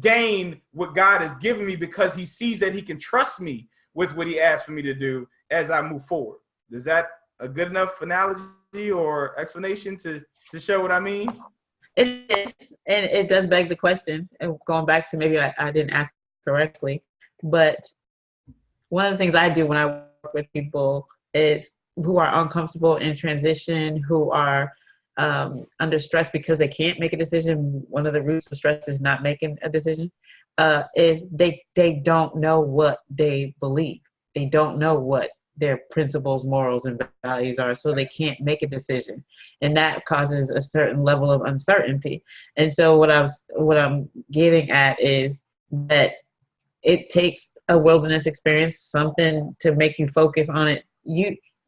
gain what God has given me because he sees that he can trust me with what he asked for me to do as I move forward. Is that a good enough analogy or explanation to show what I mean? It is, and it does beg the question, and going back to maybe I didn't ask correctly, but one of the things I do when I work with people is who are uncomfortable in transition, who are under stress because they can't make a decision. One of the roots of stress is not making a decision, is they don't know what they believe. They don't know what their principles, morals, and values are, so they can't make a decision, and that causes a certain level of uncertainty. And so what I'm getting at is that it takes a wilderness experience, something to make you focus on it.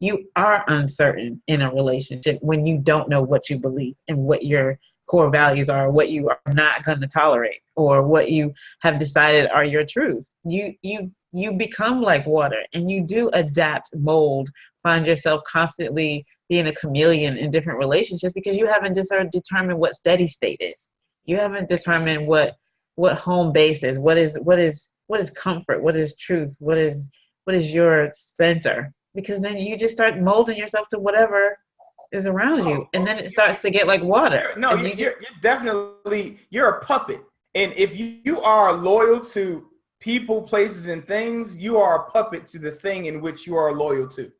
You are uncertain in a relationship when you don't know what you believe and what your core values are, what you are not going to tolerate, or what you have decided are your truths. You become like water, and you do adapt, mold, find yourself constantly being a chameleon in different relationships because you haven't just determined what steady state is. You haven't determined what home base is. What is comfort? What is truth? What is your center? Because then you just start molding yourself to whatever is around you, and then it starts to get like water. No, you're definitely, you're a puppet, and if you are loyal to people, places, and things, you are a puppet to the thing in which you are loyal to.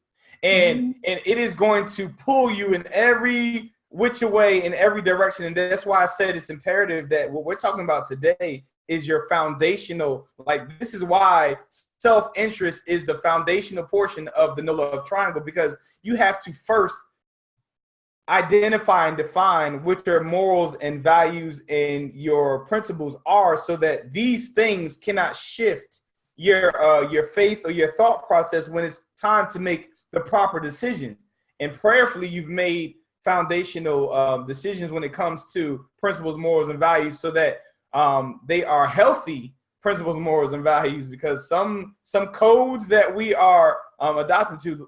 And it is going to pull you in every which way, in every direction. And that's why I said it's imperative that what we're talking about today is your foundational, like this is why self-interest is the foundational portion of the no love triangle, because you have to first identify and define what your morals and values and your principles are, so that these things cannot shift your faith or your thought process when it's time to make the proper decisions. And prayerfully, you've made foundational decisions when it comes to principles, morals, and values, so that they are healthy principles, morals, and values, because some codes that we are adopting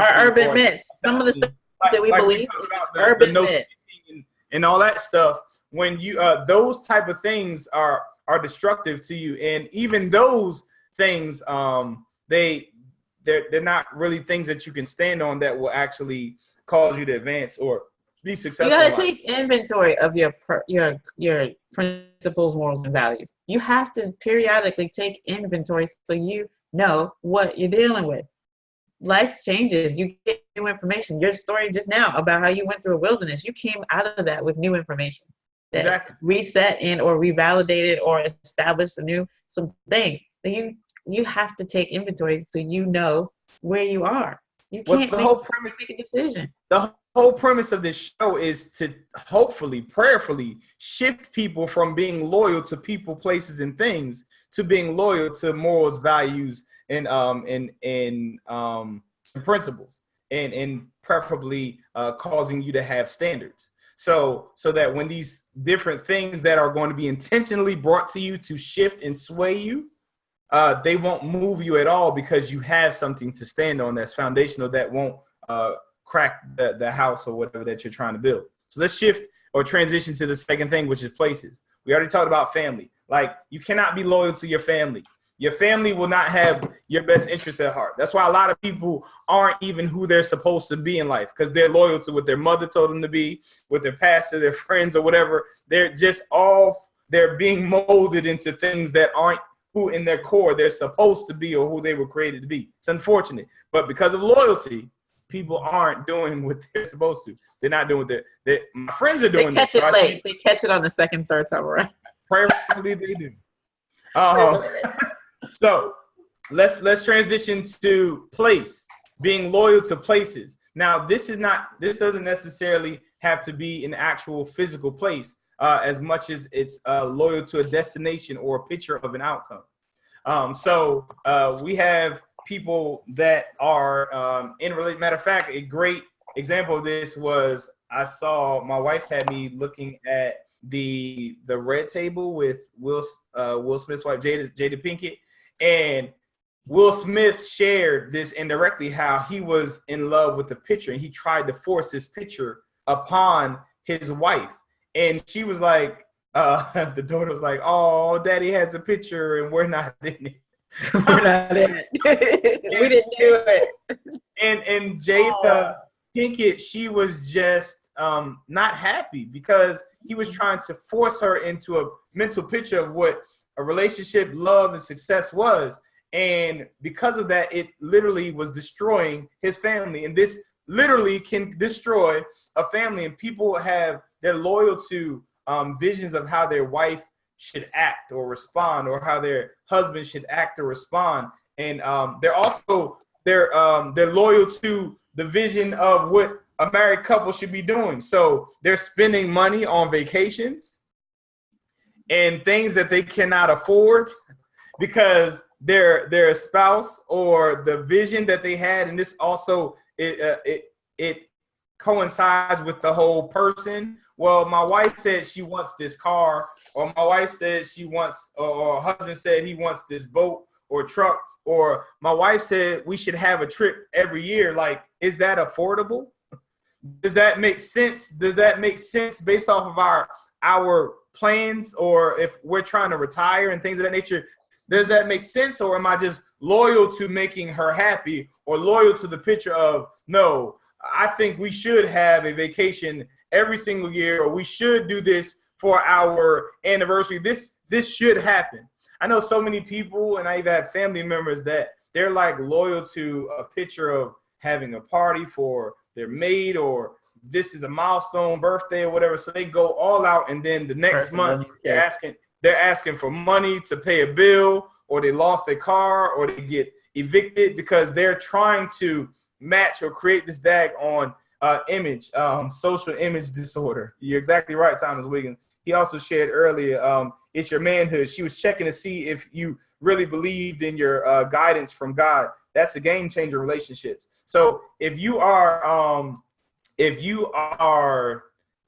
are urban myths. Some of the stuff that we believe about the no speaking and all that stuff, when you those type of things are destructive to you. And even those things, they're not really things that you can stand on that will actually cause you to advance or be successful. You gotta take inventory of your principles, morals, and values. You have to periodically take inventory so you know what you're dealing with. Life changes. You get new information. Your story just now about how you went through a wilderness, you came out of that with new information that Exactly. reset and or revalidated or established some things. So you have to take inventory so you know where you are. You can't make a decision. The whole premise of this show is to hopefully, prayerfully shift people from being loyal to people, places, and things to being loyal to morals, values, and principles, and preferably causing you to have standards. So that when these different things that are going to be intentionally brought to you to shift and sway you, they won't move you at all because you have something to stand on that's foundational that won't crack the house or whatever that you're trying to build. So let's shift or transition to the second thing, which is places. We already talked about family. Like, you cannot be loyal to your family. Your family will not have your best interests at heart. That's why a lot of people aren't even who they're supposed to be in life, because they're loyal to what their mother told them to be, with their pastor, their friends, or whatever. They're being molded into things that aren't who in their core they're supposed to be or who they were created to be. It's unfortunate. But because of loyalty, people aren't doing what they're supposed to. They're not doing what my friends are doing. They catch it late. They catch it on the second, third time around. Prayerfully they do. So let's transition to place, being loyal to places. Now, this doesn't necessarily have to be an actual physical place as much as it's loyal to a destination or a picture of an outcome. So we have people that are in relate. Matter of fact, a great example of this was my wife had me looking at the Red Table with Will Smith's wife, Jada Pinkett, and Will Smith shared this indirectly, how he was in love with the picture and he tried to force his picture upon his wife. And she was like, the daughter was like, "Oh, Daddy has a picture and we're not in it." We're not in it. We didn't do it. And Jada Pinkett, she was just not happy because he was trying to force her into a mental picture of what a relationship, love, and success was. And because of that, it literally was destroying his family. And this literally can destroy a family. And people they're loyal to visions of how their wife should act or respond, or how their husband should act or respond. And they're loyal to the vision of what a married couple should be doing. So they're spending money on vacations and things that they cannot afford because their spouse or the vision that they had. And this also it coincides with the whole person. Well, my wife said she wants this car, or my wife said she wants, or her husband said he wants this boat or truck, or my wife said we should have a trip every year. Like, is that affordable? Does that make sense? Does that make sense based off of our plans, or if we're trying to retire and things of that nature? Does that make sense? Or am I just loyal to making her happy, or loyal to the picture of, no, I think we should have a vacation every single year, or we should do this for our anniversary. This should happen. I know so many people, and I even have family members that they're like loyal to a picture of having a party for their maid, or this is a milestone birthday or whatever. So they go all out, and then the next month they're asking for money to pay a bill, or they lost their car, or they get evicted because they're trying to match or create this daggone image, social image disorder. You're exactly right, Thomas Wiggins. He also shared earlier, it's your manhood. She was checking to see if you really believed in your guidance from God. That's a game changer in relationships. So if you are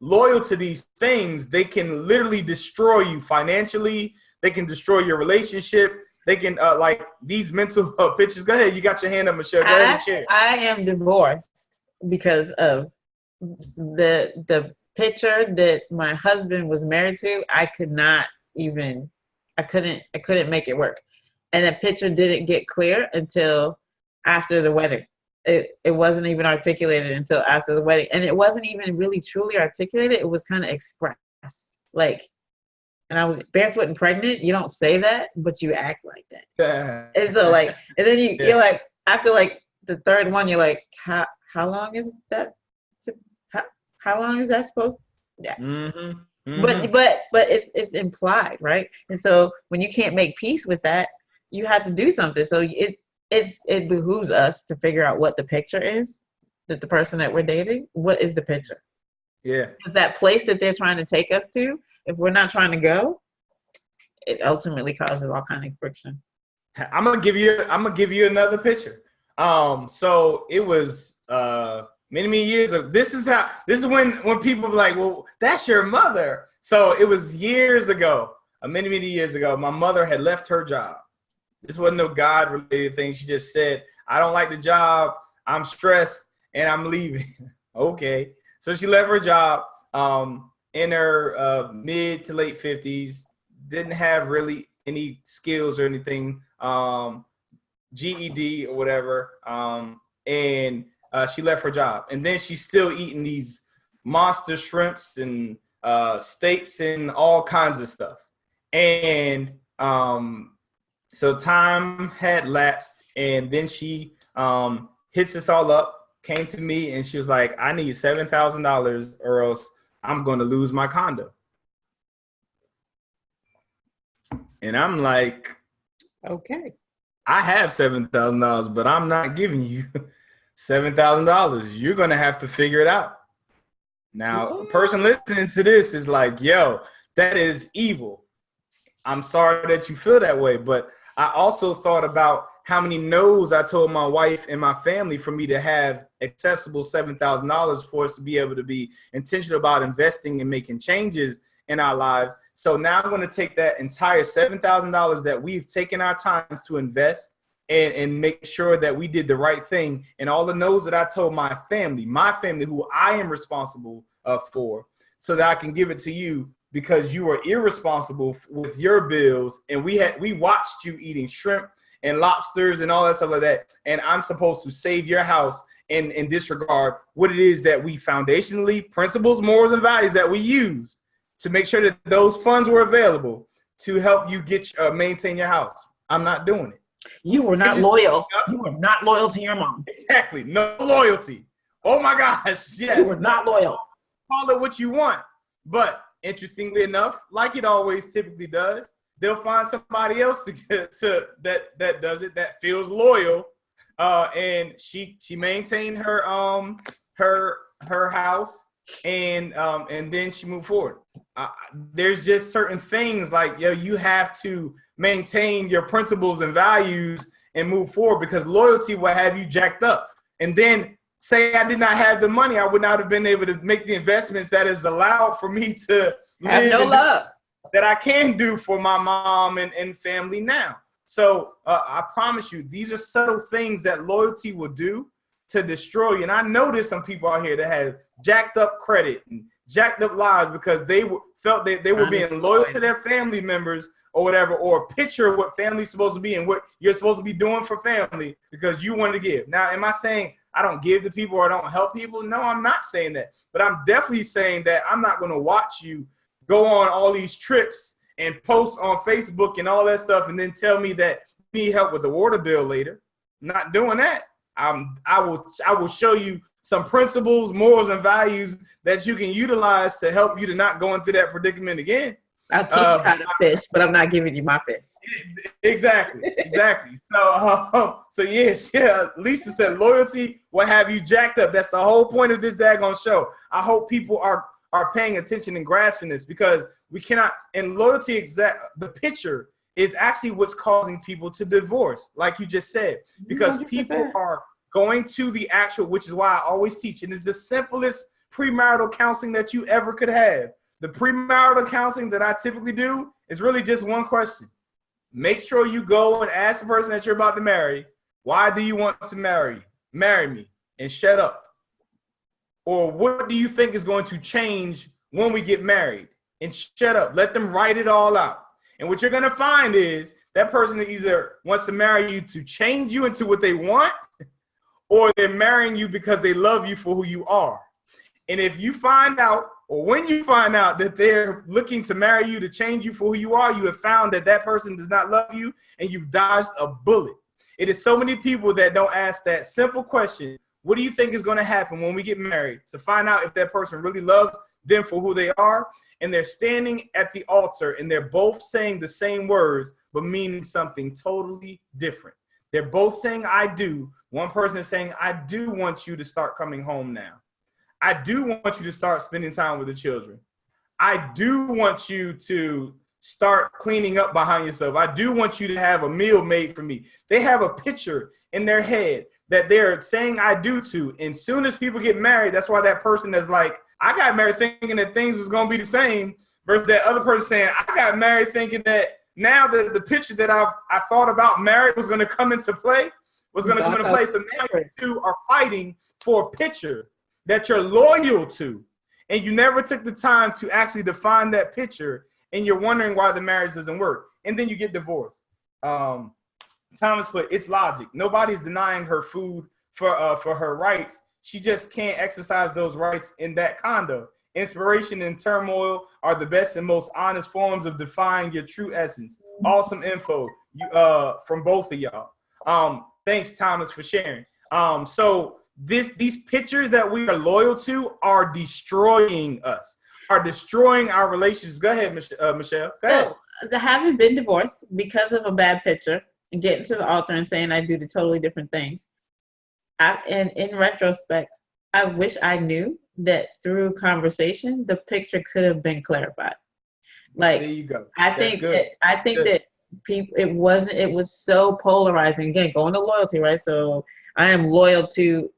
loyal to these things, they can literally destroy you financially. They can destroy your relationship. They can like these mental pictures. Go ahead. You got your hand up, Michelle. Go ahead and share. I am divorced because of the picture that my husband was married to. I couldn't make it work. And that picture didn't get clear until after the wedding. It wasn't even articulated until after the wedding. And it wasn't even really truly articulated. It was kind of expressed. Like, and I was barefoot and pregnant. You don't say that, but you act like that. And so like, and then you're like, after like the third one, you're like, how long is that? How long is that supposed? Yeah. Mm-hmm. Mm-hmm. But it's implied, right? And so when you can't make peace with that, you have to do something. So it behooves us to figure out what the picture is, that the person that we're dating, what is the picture? Yeah. Because that place that they're trying to take us to, if we're not trying to go, it ultimately causes all kind of friction. I'm gonna give you another picture. So it was many years ago. This is when people were like, well, that's your mother. So it was years ago, many years ago. My mother had left her job. This wasn't no God related thing. She just said, I don't like the job. I'm stressed and I'm leaving. Okay. So she left her job in her mid to late 50s, didn't have really any skills or anything, GED or whatever. And she left her job. And then she's still eating these monster shrimps and steaks and all kinds of stuff. And so time had lapsed, and then she hits us all up, came to me, and she was like, I need $7,000 or else I'm going to lose my condo. And I'm like, okay, I have $7,000, but I'm not giving you $7,000. You're going to have to figure it out. Now, a person listening to this is like, yo, that is evil. I'm sorry that you feel that way, but I also thought about how many no's I told my wife and my family for me to have accessible $7,000 for us to be able to be intentional about investing and making changes in our lives. So now I'm going to take that entire $7,000 that we've taken our times to invest and make sure that we did the right thing. And all the no's that I told my family who I am responsible for, so that I can give it to you, because you were irresponsible with your bills, and we watched you eating shrimp and lobsters and all that stuff like that, and I'm supposed to save your house and disregard what it is that we foundationally, principles, morals, and values that we used to make sure that those funds were available to help you maintain your house. I'm not doing it. You were not loyal. You were not loyal to your mom. Exactly. No loyalty. Oh my gosh. Yes. You were not loyal. Call it what you want, but interestingly enough, like it always typically does, they'll find somebody else that does it, that feels loyal, and she maintained her house, and then she moved forward. There's just certain things like, yo, you have to maintain your principles and values and move forward, because loyalty will have you jacked up. And then say I did not have the money, I would not have been able to make the investments that is allowed for me to have no love that I can do for my mom and family now. So I promise you, these are subtle things that loyalty will do to destroy you. And I know there's some people out here that have jacked up credit and jacked up lives because they felt that they were being loyal to their family members or whatever, or picture what family's supposed to be and what you're supposed to be doing for family because you wanted to give. Now, am I saying I don't give to people or I don't help people? No, I'm not saying that. But I'm definitely saying that I'm not going to watch you go on all these trips and post on Facebook and all that stuff and then tell me that you need help with the water bill later. I'm not doing that. I will show you some principles, morals, and values that you can utilize to help you to not go into that predicament again. I'll teach you how to fish, but I'm not giving you my fish. Exactly. So yes, yeah. Lisa said loyalty will have you jacked up. That's the whole point of this daggone show. I hope people are paying attention and grasping this, because we cannot. And loyalty, the picture is actually what's causing people to divorce, like you just said, because 100%. People are going to the actual, which is why I always teach, and it's the simplest premarital counseling that you ever could have. The premarital counseling that I typically do is really just one question. Make sure you go and ask the person that you're about to marry, why do you want to marry me, and shut up. Or what do you think is going to change when we get married, and shut up. Let them write it all out. And what you're going to find is that person either wants to marry you to change you into what they want, or they're marrying you because they love you for who you are. And if you find out, or when you find out that they're looking to marry you to change you for who you are, you have found that that person does not love you and you've dodged a bullet. It is so many people that don't ask that simple question, what do you think is going to happen when we get married? To find out if that person really loves them for who they are. And they're standing at the altar and they're both saying the same words, but meaning something totally different. They're both saying, I do. One person is saying, I do want you to start coming home now. I do want you to start spending time with the children. I do want you to start cleaning up behind yourself. I do want you to have a meal made for me. They have a picture in their head that they're saying I do to. And soon as people get married, that's why that person that's like, I got married thinking that things was going to be the same, versus that other person saying, I got married thinking that now the picture that I thought about marriage was going to come into play, was going to come into play. So now you two are fighting for a picture that you're loyal to, and you never took the time to actually define that picture, and you're wondering why the marriage doesn't work. And then you get divorced. Thomas put, it's logic. Nobody's denying her food for her rights. She just can't exercise those rights in that condo. Inspiration and turmoil are the best and most honest forms of defining your true essence. Awesome info from both of y'all. Thanks, Thomas, for sharing. So these pictures that we are loyal to are destroying us, are destroying our relationships. Go ahead, Michelle. Go ahead. So, having been divorced because of a bad picture and getting to the altar and saying I do the totally different things, and in retrospect, I wish I knew that through conversation, the picture could have been clarified. Like, there you go. I think that people, it was so polarizing. Again, going to loyalty, right? So I am loyal to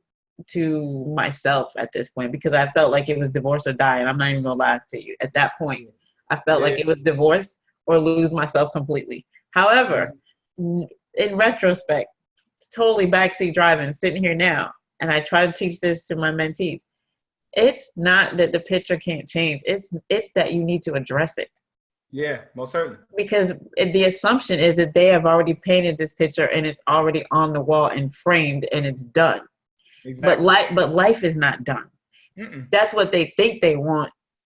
myself at this point because I felt like it was divorce or die. And I'm not even gonna lie to you. At that point, I felt like it was divorce or lose myself completely. However, in retrospect, totally backseat driving, sitting here now, and I try to teach this to my mentees. It's not that the picture can't change. It's that you need to address it. Yeah, most certainly. Because the assumption is that they have already painted this picture and it's already on the wall and framed and it's done. Exactly. But life is not done. That's what they think they want.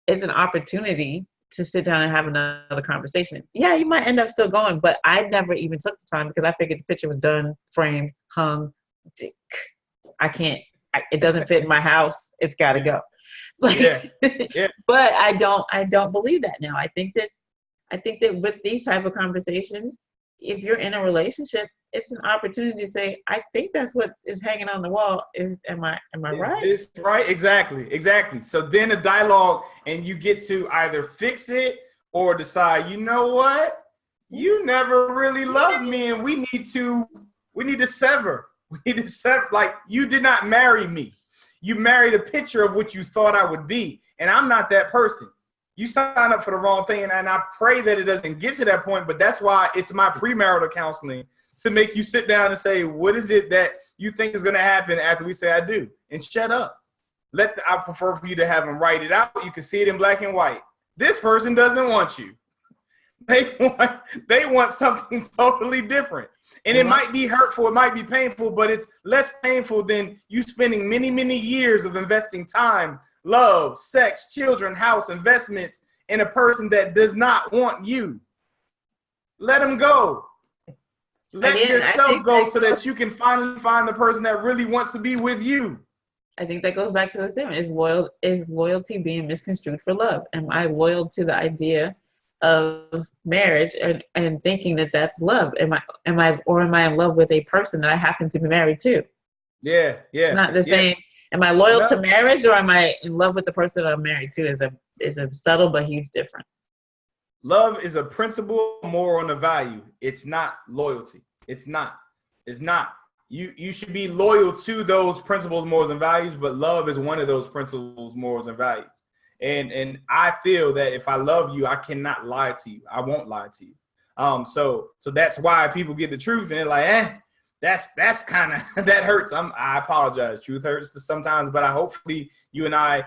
It's an opportunity to sit down and have another conversation. Yeah, you might end up still going, but I never even took the time because I figured the picture was done, framed, hung. I can't. It doesn't fit in my house. It's got to go. Like, yeah. But I don't believe that now. I think that with these type of conversations, if you're in a relationship, it's an opportunity to say, I think that's what is hanging on the wall. Am I right? Is right? Exactly. So then a dialogue, and you get to either fix it or decide, you know what? You never really loved me, and we need to sever. We need to sever. Like, you did not marry me. You married a picture of what you thought I would be, and I'm not that person. You signed up for the wrong thing, and I pray that it doesn't get to that point, but that's why it's my premarital counseling, to make you sit down and say, what is it that you think is going to happen after we say I do? And shut up. I prefer for you to have them write it out. You can see it in black and white. This person doesn't want you. They want something totally different. And it might be hurtful, it might be painful, but it's less painful than you spending many, many years of investing time, love, sex, children, house, investments in a person that does not want you. Let them go. Let yourself go so that you can finally find the person that really wants to be with you. I think that goes back to the statement. Is loyalty being misconstrued for love? Am I loyal to the idea of marriage and thinking that that's love? Am I in love with a person that I happen to be married to? Yeah. Not the same. Am I loyal to marriage, or am I in love with the person that I'm married to? Is a subtle but huge difference. Love is a principle, moral, and a value. It's not loyalty. It's not. You should be loyal to those principles, morals, and values, but love is one of those principles, morals, and values. And I feel that if I love you, I cannot lie to you. I won't lie to you. So that's why people get the truth, and they're like, that's kind of, that hurts. I apologize. Truth hurts sometimes, but hopefully you and I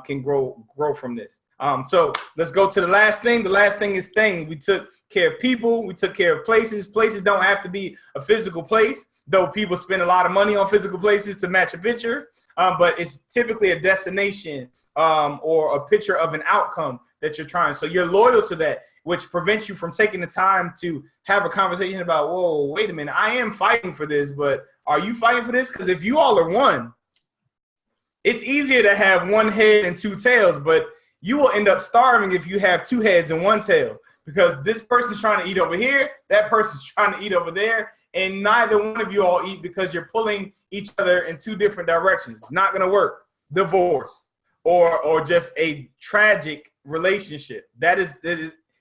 can grow from this. So let's go to the last thing. The last thing is things. We took care of people. We took care of places. Places don't have to be a physical place. though people spend a lot of money on physical places to match a picture. But it's typically a destination or a picture of an outcome that you're trying. So you're loyal to that, which prevents you from taking the time to have a conversation about, whoa, wait a minute, I am fighting for this, but are you fighting for this? Because if you all are one, it's easier to have one head and two tails, but you will end up starving if you have two heads and one tail, because this person's trying to eat over here, that person's trying to eat over there, and neither one of you all eat because you're pulling each other in two different directions. Not gonna work. Divorce or just a tragic relationship.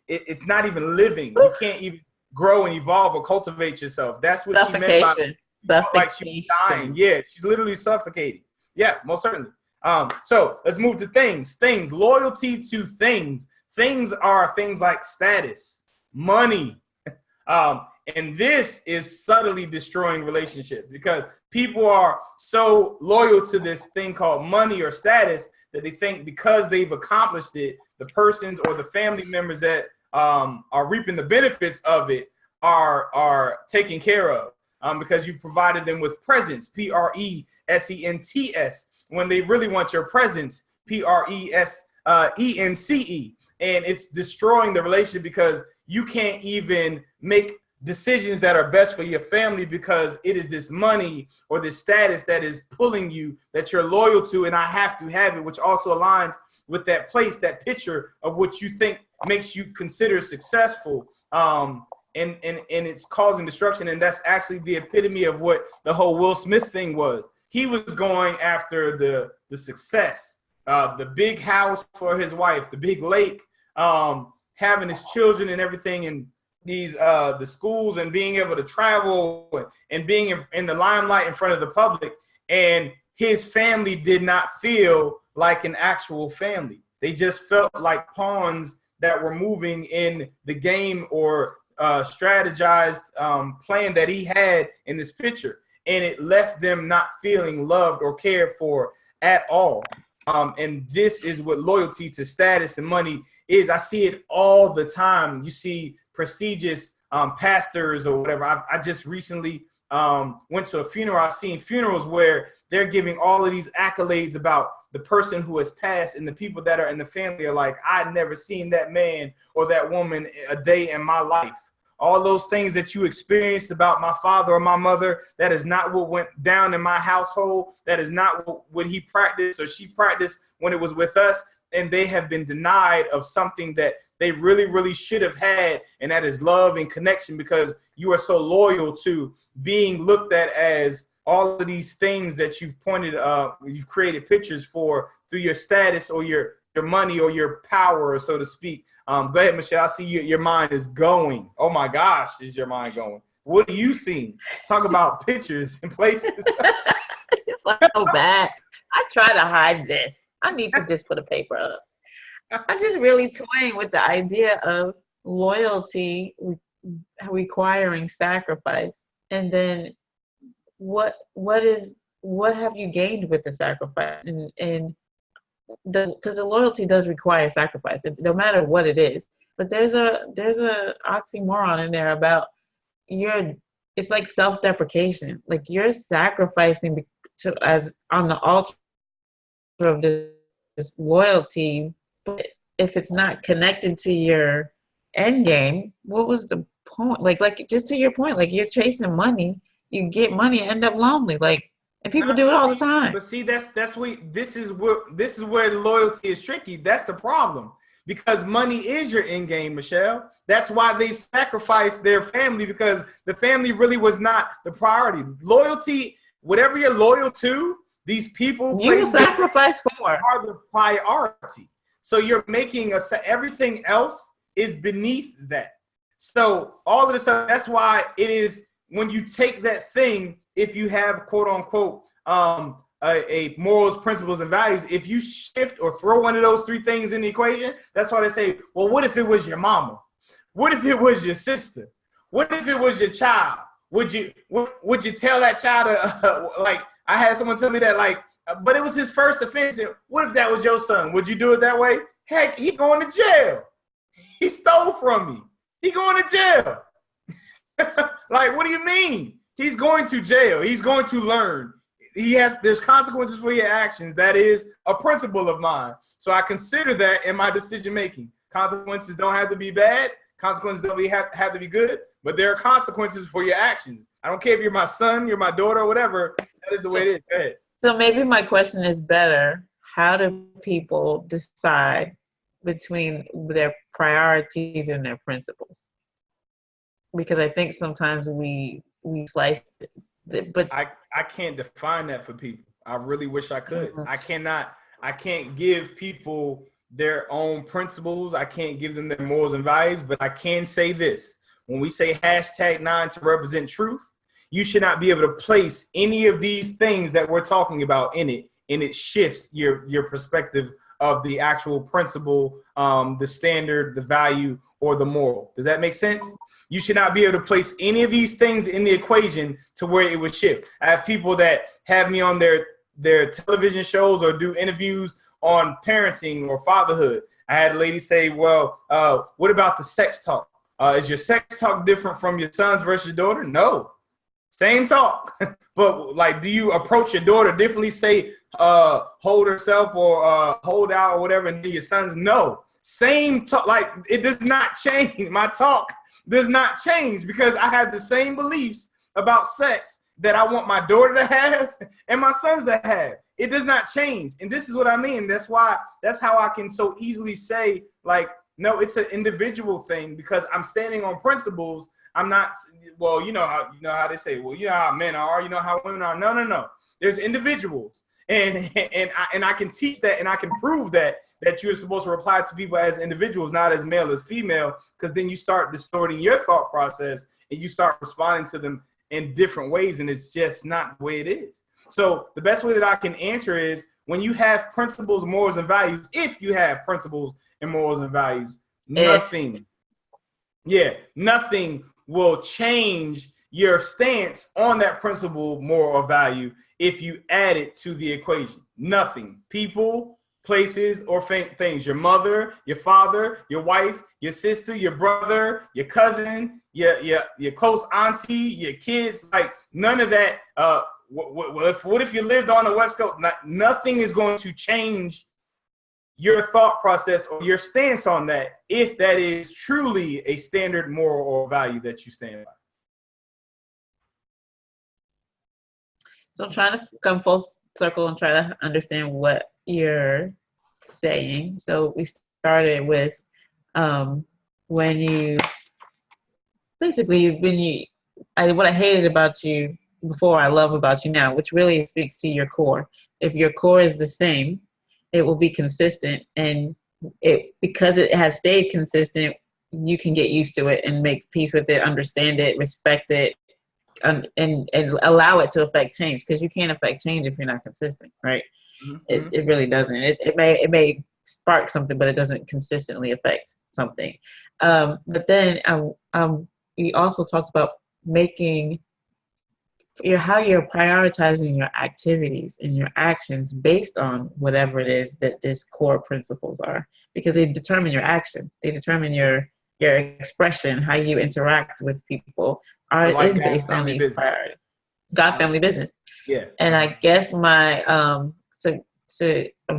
It's not even living. You can't even grow and evolve or cultivate yourself. That's what she meant by like she was dying. Yeah, she's literally suffocating. Yeah, most certainly. So let's move to things. Loyalty to things. Things are things like status, money. And this is subtly destroying relationships because people are so loyal to this thing called money or status that they think because they've accomplished it, the persons or the family members that are reaping the benefits of it are taken care of because you've provided them with presents, presents, when they really want your presence, presence. And it's destroying the relationship because you can't even make decisions that are best for your family because it is this money or this status that is pulling you, that you're loyal to, and I have to have it, which also aligns with that place, that picture of what you think makes you consider successful. And it's causing destruction. And that's actually the epitome of what the whole Will Smith thing was. He was going after the success, the big house for his wife, the big lake, having his children and everything, and these the schools and being able to travel and being in the limelight in front of the public. And his family did not feel like an actual family. They just felt like pawns that were moving in the game or strategized plan that he had in this picture. And it left them not feeling loved or cared for at all. And this is what loyalty to status and money is. I see it all the time. You see prestigious pastors or whatever. I just recently went to a funeral. I've seen funerals where they're giving all of these accolades about the person who has passed, and the people that are in the family are like, I'd never seen that man or that woman a day in my life. All those things that you experienced about my father or my mother, that is not what went down in my household. That is not what he practiced or she practiced when it was with us. And they have been denied of something that they really, really should have had. And that is love and connection, because you are so loyal to being looked at as all of these things that you've you've created pictures for through your status or your money or your power, so to speak. Go ahead, Michelle. I see your mind is going. Oh my gosh, is your mind going? What are you seeing? Talk about pictures and places. It's like so bad. I try to hide this. I need to just put a paper up. I'm just really toying with the idea of loyalty requiring sacrifice, and then what have you gained with the sacrifice? And because the loyalty does require sacrifice, no matter what it is. But there's a oxymoron in there about it's like self-deprecation. Like you're sacrificing as on the altar of this loyalty, but if it's not connected to your end game, what was the point? Like just to your point, like you're chasing money, you get money and end up lonely. And people do it all the time. But see, this is where loyalty is tricky. That's the problem, because money is your end game, Michelle. That's why they've sacrificed their family, because the family really was not the priority. Loyalty, whatever you're loyal to, these people you sacrifice for are the priority. So you're making everything else is beneath that. So all of this stuff, that's why it is when you take that thing, if you have quote unquote a morals, principles, and values, if you shift or throw one of those three things in the equation, that's why they say, well, what if it was your mama? What if it was your sister? What if it was your child? Would you tell that child like I had someone tell me that but it was his first offense. What if that was your son? Would you do it that way? Heck, he going to jail. He stole from me. He going to jail. Like, what do you mean? He's going to jail. He's going to learn. There's consequences for your actions. That is a principle of mine. So I consider that in my decision making. Consequences don't have to be bad. Consequences don't have to be good, but there are consequences for your actions. I don't care if you're my son, you're my daughter, or whatever. That is the way it is. Go ahead. So maybe my question is better. How do people decide between their priorities and their principles? Because I think sometimes we slice it, but I can't define that for people. I really wish I could. I can't give people their own principles. I can't give them their morals and values, but I can say this. When we say #9 to represent truth, you should not be able to place any of these things that we're talking about in it, and it shifts your perspective of the actual principle, the standard, the value, or the moral. Does that make sense? You should not be able to place any of these things in the equation to where it would shift. I have people that have me on their television shows or do interviews on parenting or fatherhood. I had a lady say, well, what about the sex talk? Is your sex talk different from your son's versus your daughter? No. Same talk. But like, do you approach your daughter differently, say hold herself or hold out or whatever, and your son's? No. Same talk. Like, it does not change. My talk does not change because I have the same beliefs about sex that I want my daughter to have and my sons to have. It does not change. And this is what I mean. That's how I can so easily say, like, no, it's an individual thing because I'm standing on principles. I'm not, well, you know how they say, well, you know how men are, you know how women are. No. There's individuals. And I can teach that, and I can prove that you're supposed to reply to people as individuals, not as male as female, because then you start distorting your thought process and you start responding to them in different ways, and it's just not the way it is. So the best way that I can answer is when you have principles, morals, and values, if you have principles and morals and values, nothing will change your stance on that principle, moral, or value if you add it to the equation. Nothing. People, places, or things. Your mother, your father, your wife, your sister, your brother, your cousin, your close auntie, your kids, like none of that. What if you lived on the West Coast? Nothing is going to change your thought process or your stance on that if that is truly a standard moral or value that you stand by. So I'm trying to come full circle and try to understand what you're saying. So we started with what I hated about you before, I love about you now, which really speaks to your core. If your core is the same, it will be consistent, and because it has stayed consistent, you can get used to it and make peace with it, understand it, respect it, and allow it to affect change, because you can't affect change if you're not consistent, right? Mm-hmm. It really doesn't. It may spark something, but it doesn't consistently affect something. But then we also talked about making how you're prioritizing your activities and your actions based on whatever it is that these core principles are, because they determine your actions. They determine your expression, how you interact with people is based on these priorities. God, family, business. Yeah. And I guess my I'm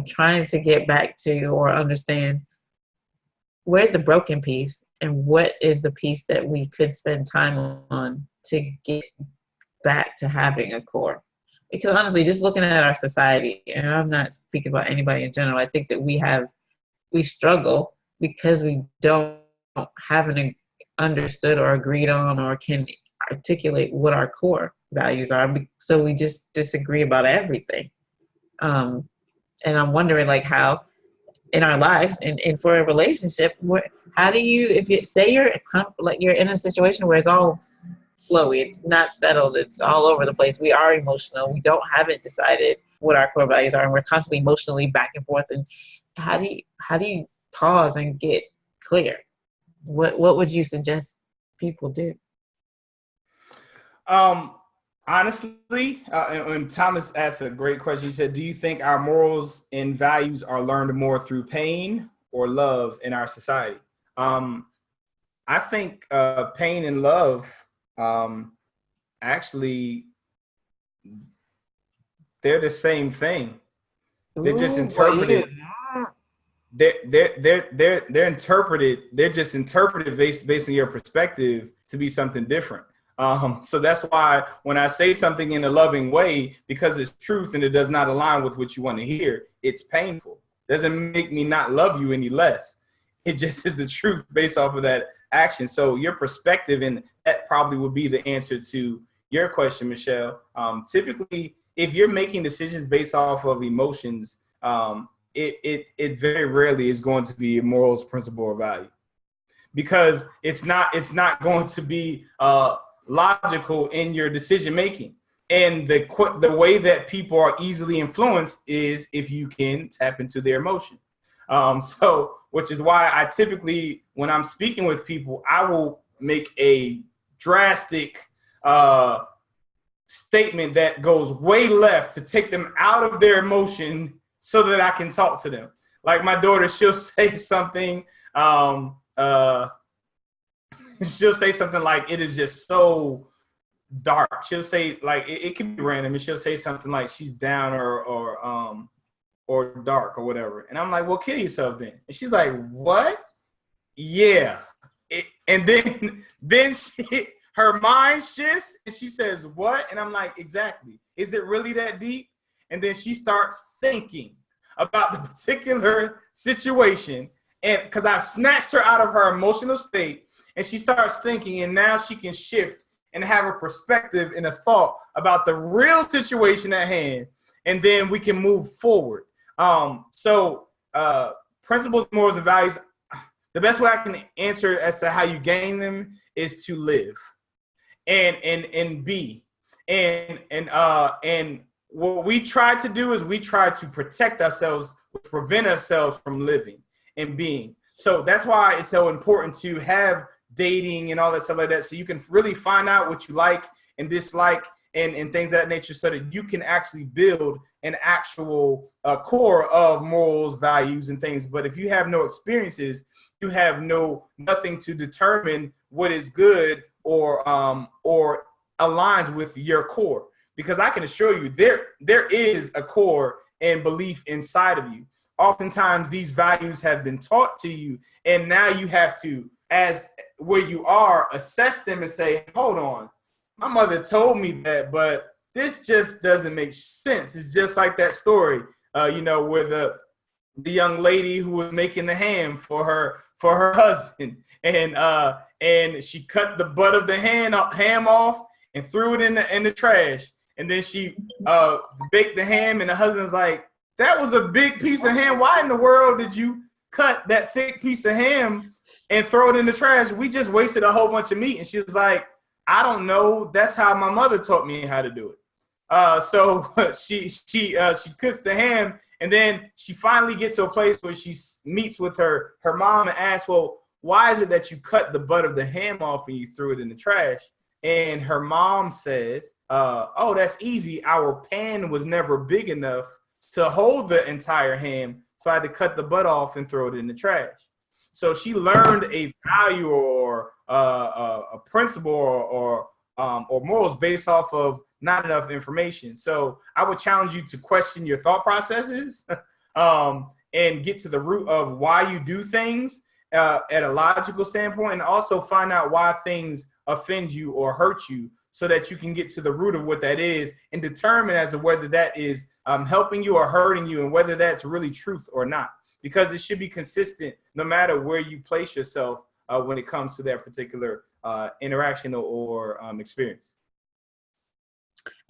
trying to get back to or understand where's the broken piece and what is the piece that we could spend time on to get back to having a core. Because honestly, just looking at our society, and I'm not speaking about anybody in general, I think that we struggle because we haven't understood or agreed on or can articulate what our core values are. So we just disagree about everything. And I'm wondering, like, how in our lives and for a relationship, how do you, if you say you're in a situation where it's all flowy, it's not settled, it's all over the place, we are emotional, we haven't decided what our core values are, and we're constantly emotionally back and forth, and how do you pause and get clear? What would you suggest people do? Honestly, and Thomas asked a great question. He said, do you think our morals and values are learned more through pain or love in our society? I think pain and love actually they're the same thing. They're just Ooh, boy, interpreted. They're interpreted. They're just interpreted based on your perspective to be something different. So that's why when I say something in a loving way, because it's truth and it does not align with what you want to hear, it's painful. Doesn't make me not love you any less. It just is the truth based off of that action. So your perspective, and that probably would be the answer to your question, Michelle. Typically, if you're making decisions based off of emotions, it very rarely is going to be a morals, principle, or value, because it's not going to be logical in your decision making. And the way that people are easily influenced is if you can tap into their emotion. So, which is why I typically, when I'm speaking with people, I will make a drastic statement that goes way left to take them out of their emotion so that I can talk to them. Like my daughter, she'll say something. She'll say something like, "It is just so dark." She'll say like it can be random, and she'll say something like she's down or dark or whatever. And I'm like, "Well, kill yourself then." And she's like, "What?" Yeah. And then her mind shifts and she says, "What?" And I'm like, "Exactly. Is it really that deep?" And then she starts thinking about the particular situation, and because I've snatched her out of her emotional state, and she starts thinking, and now she can shift and have a perspective and a thought about the real situation at hand, and then we can move forward. Principles, morals, and values, the best way I can answer as to how you gain them is to live and be. And what we try to do is we try to protect ourselves, prevent ourselves from living and being. So that's why it's so important to have dating and all that stuff like that, so you can really find out what you like and dislike and things of that nature, so that you can actually build an actual core of morals, values, and things. But if you have no experiences, you have nothing to determine what is good or aligns with your core. Because I can assure you there is a core and belief inside of you. Oftentimes these values have been taught to you, and now you have to, as where you are, assess them and say, hold on, my mother told me that, but this just doesn't make sense. It's just like that story, where the young lady who was making the ham for her husband, and she cut the butt of the ham off and threw it in the trash, and then she baked the ham, and the husband's like, that was a big piece of ham. Why in the world did you cut that thick piece of ham and throw it in the trash? We just wasted a whole bunch of meat. And she was like, I don't know. That's how my mother taught me how to do it. So she cooks the ham, and then she finally gets to a place where she meets with her mom and asks, well, why is it that you cut the butt of the ham off and you threw it in the trash? And her mom says, oh, that's easy. Our pan was never big enough to hold the entire ham, so I had to cut the butt off and throw it in the trash. So she learned a value or a principle or morals based off of not enough information. So I would challenge you to question your thought processes and get to the root of why you do things at a logical standpoint, and also find out why things offend you or hurt you, so that you can get to the root of what that is and determine as to whether that is helping you or hurting you, and whether that's really truth or not. Because it should be consistent no matter where you place yourself when it comes to that particular interaction or experience.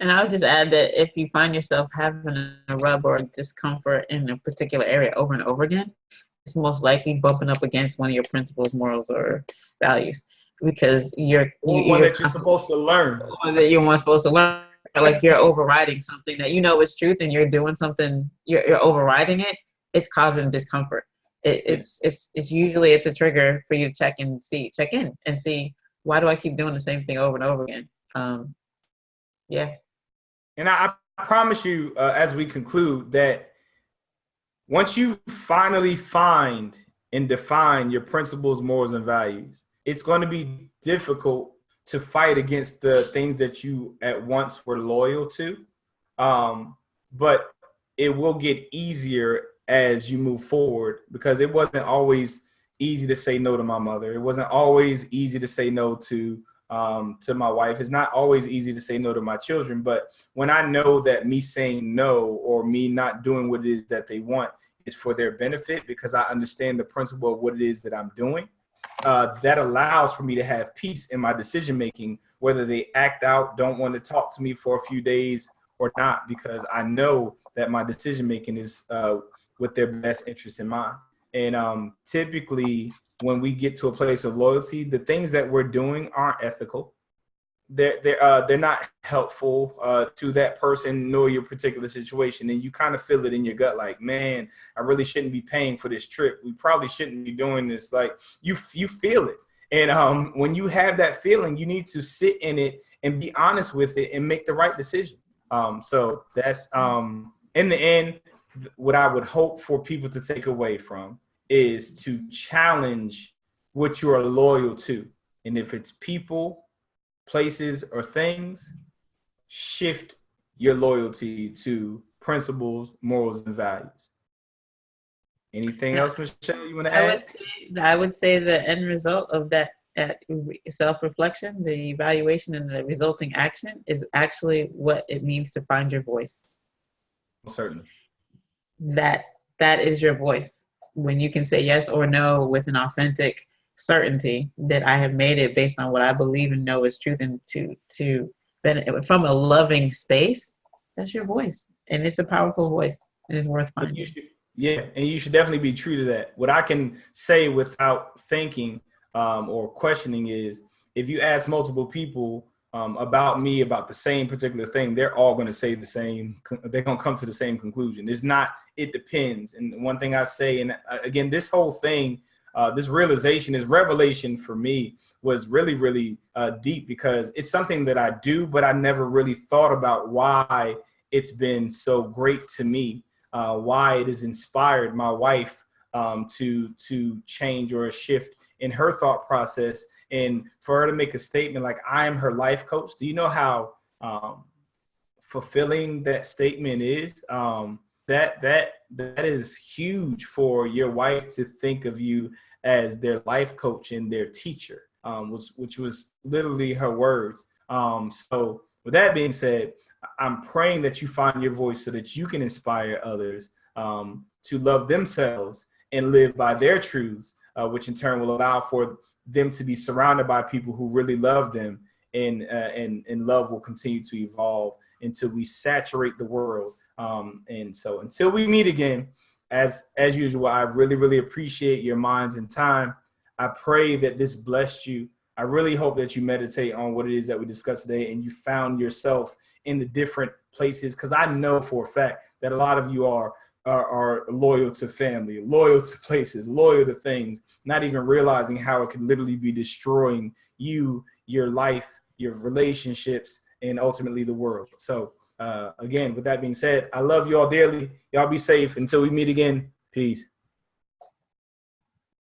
And I would just add that if you find yourself having a rub or discomfort in a particular area over and over again, it's most likely bumping up against one of your principles, morals, or values, because one that you're supposed to learn. One that you're supposed to learn. Like you're overriding something that you know is truth, and you're doing something, you're overriding it. It's causing discomfort. It's usually a trigger for you to check in and see, why do I keep doing the same thing over and over again? Yeah. And I promise you, as we conclude, that once you finally find and define your principles, morals, and values, it's going to be difficult to fight against the things that you at once were loyal to. But it will get easier as you move forward, because it wasn't always easy to say no to my mother. It wasn't always easy to say no to my wife. It's not always easy to say no to my children. But when I know that me saying no or me not doing what it is that they want is for their benefit, because I understand the principle of what it is that I'm doing, that allows for me to have peace in my decision making, whether they act out, don't want to talk to me for a few days or not, because I know that my decision making is with their best interest in mind. And typically, when we get to a place of loyalty, the things that we're doing aren't ethical. They're not helpful to that person nor your particular situation, and you kind of feel it in your gut, like, man, I really shouldn't be paying for this trip. We probably shouldn't be doing this. Like, you feel it, and when you have that feeling, you need to sit in it and be honest with it and make the right decision. So that's in the end, what I would hope for people to take away from is to challenge what you are loyal to, and if it's people, places, or things, shift your loyalty to principles, morals, and values. Anything else, Michelle, you want to add? I would say the end result of that self-reflection, the evaluation, and the resulting action is actually what it means to find your voice. Certainly. That is your voice. When you can say yes or no with an authentic certainty that I have made it based on what I believe and know is truth, and to benefit from a loving space, that's your voice. And it's a powerful voice, and it's worth finding. Yeah, and you should definitely be true to that. What I can say without thinking or questioning is, if you ask multiple people about me, about the same particular thing, they're all going to say the same. They're going to come to the same conclusion. It's not, it depends. And one thing I say, and again, this whole thing, this revelation for me was really, really deep, because it's something that I do, but I never really thought about why it's been so great to me. Why it has inspired my wife to change or shift in her thought process, and for her to make a statement like, I am her life coach. Do you know how fulfilling that statement is? That is huge for your wife to think of you as their life coach and their teacher, which was literally her words. So with that being said, I'm praying that you find your voice so that you can inspire others to love themselves and live by their truths, which in turn will allow for them to be surrounded by people who really love them, and love will continue to evolve until we saturate the world. And so until we meet again, as usual, I really, really appreciate your minds and time. I pray that this blessed you. I really hope that you meditate on what it is that we discussed today, and you found yourself in the different places, because I know for a fact that a lot of you are loyal to family, loyal to places, loyal to things, not even realizing how it could literally be destroying you, your life, your relationships, and ultimately the world. So again, with that being said, I love you all dearly. Y'all be safe until we meet again. Peace.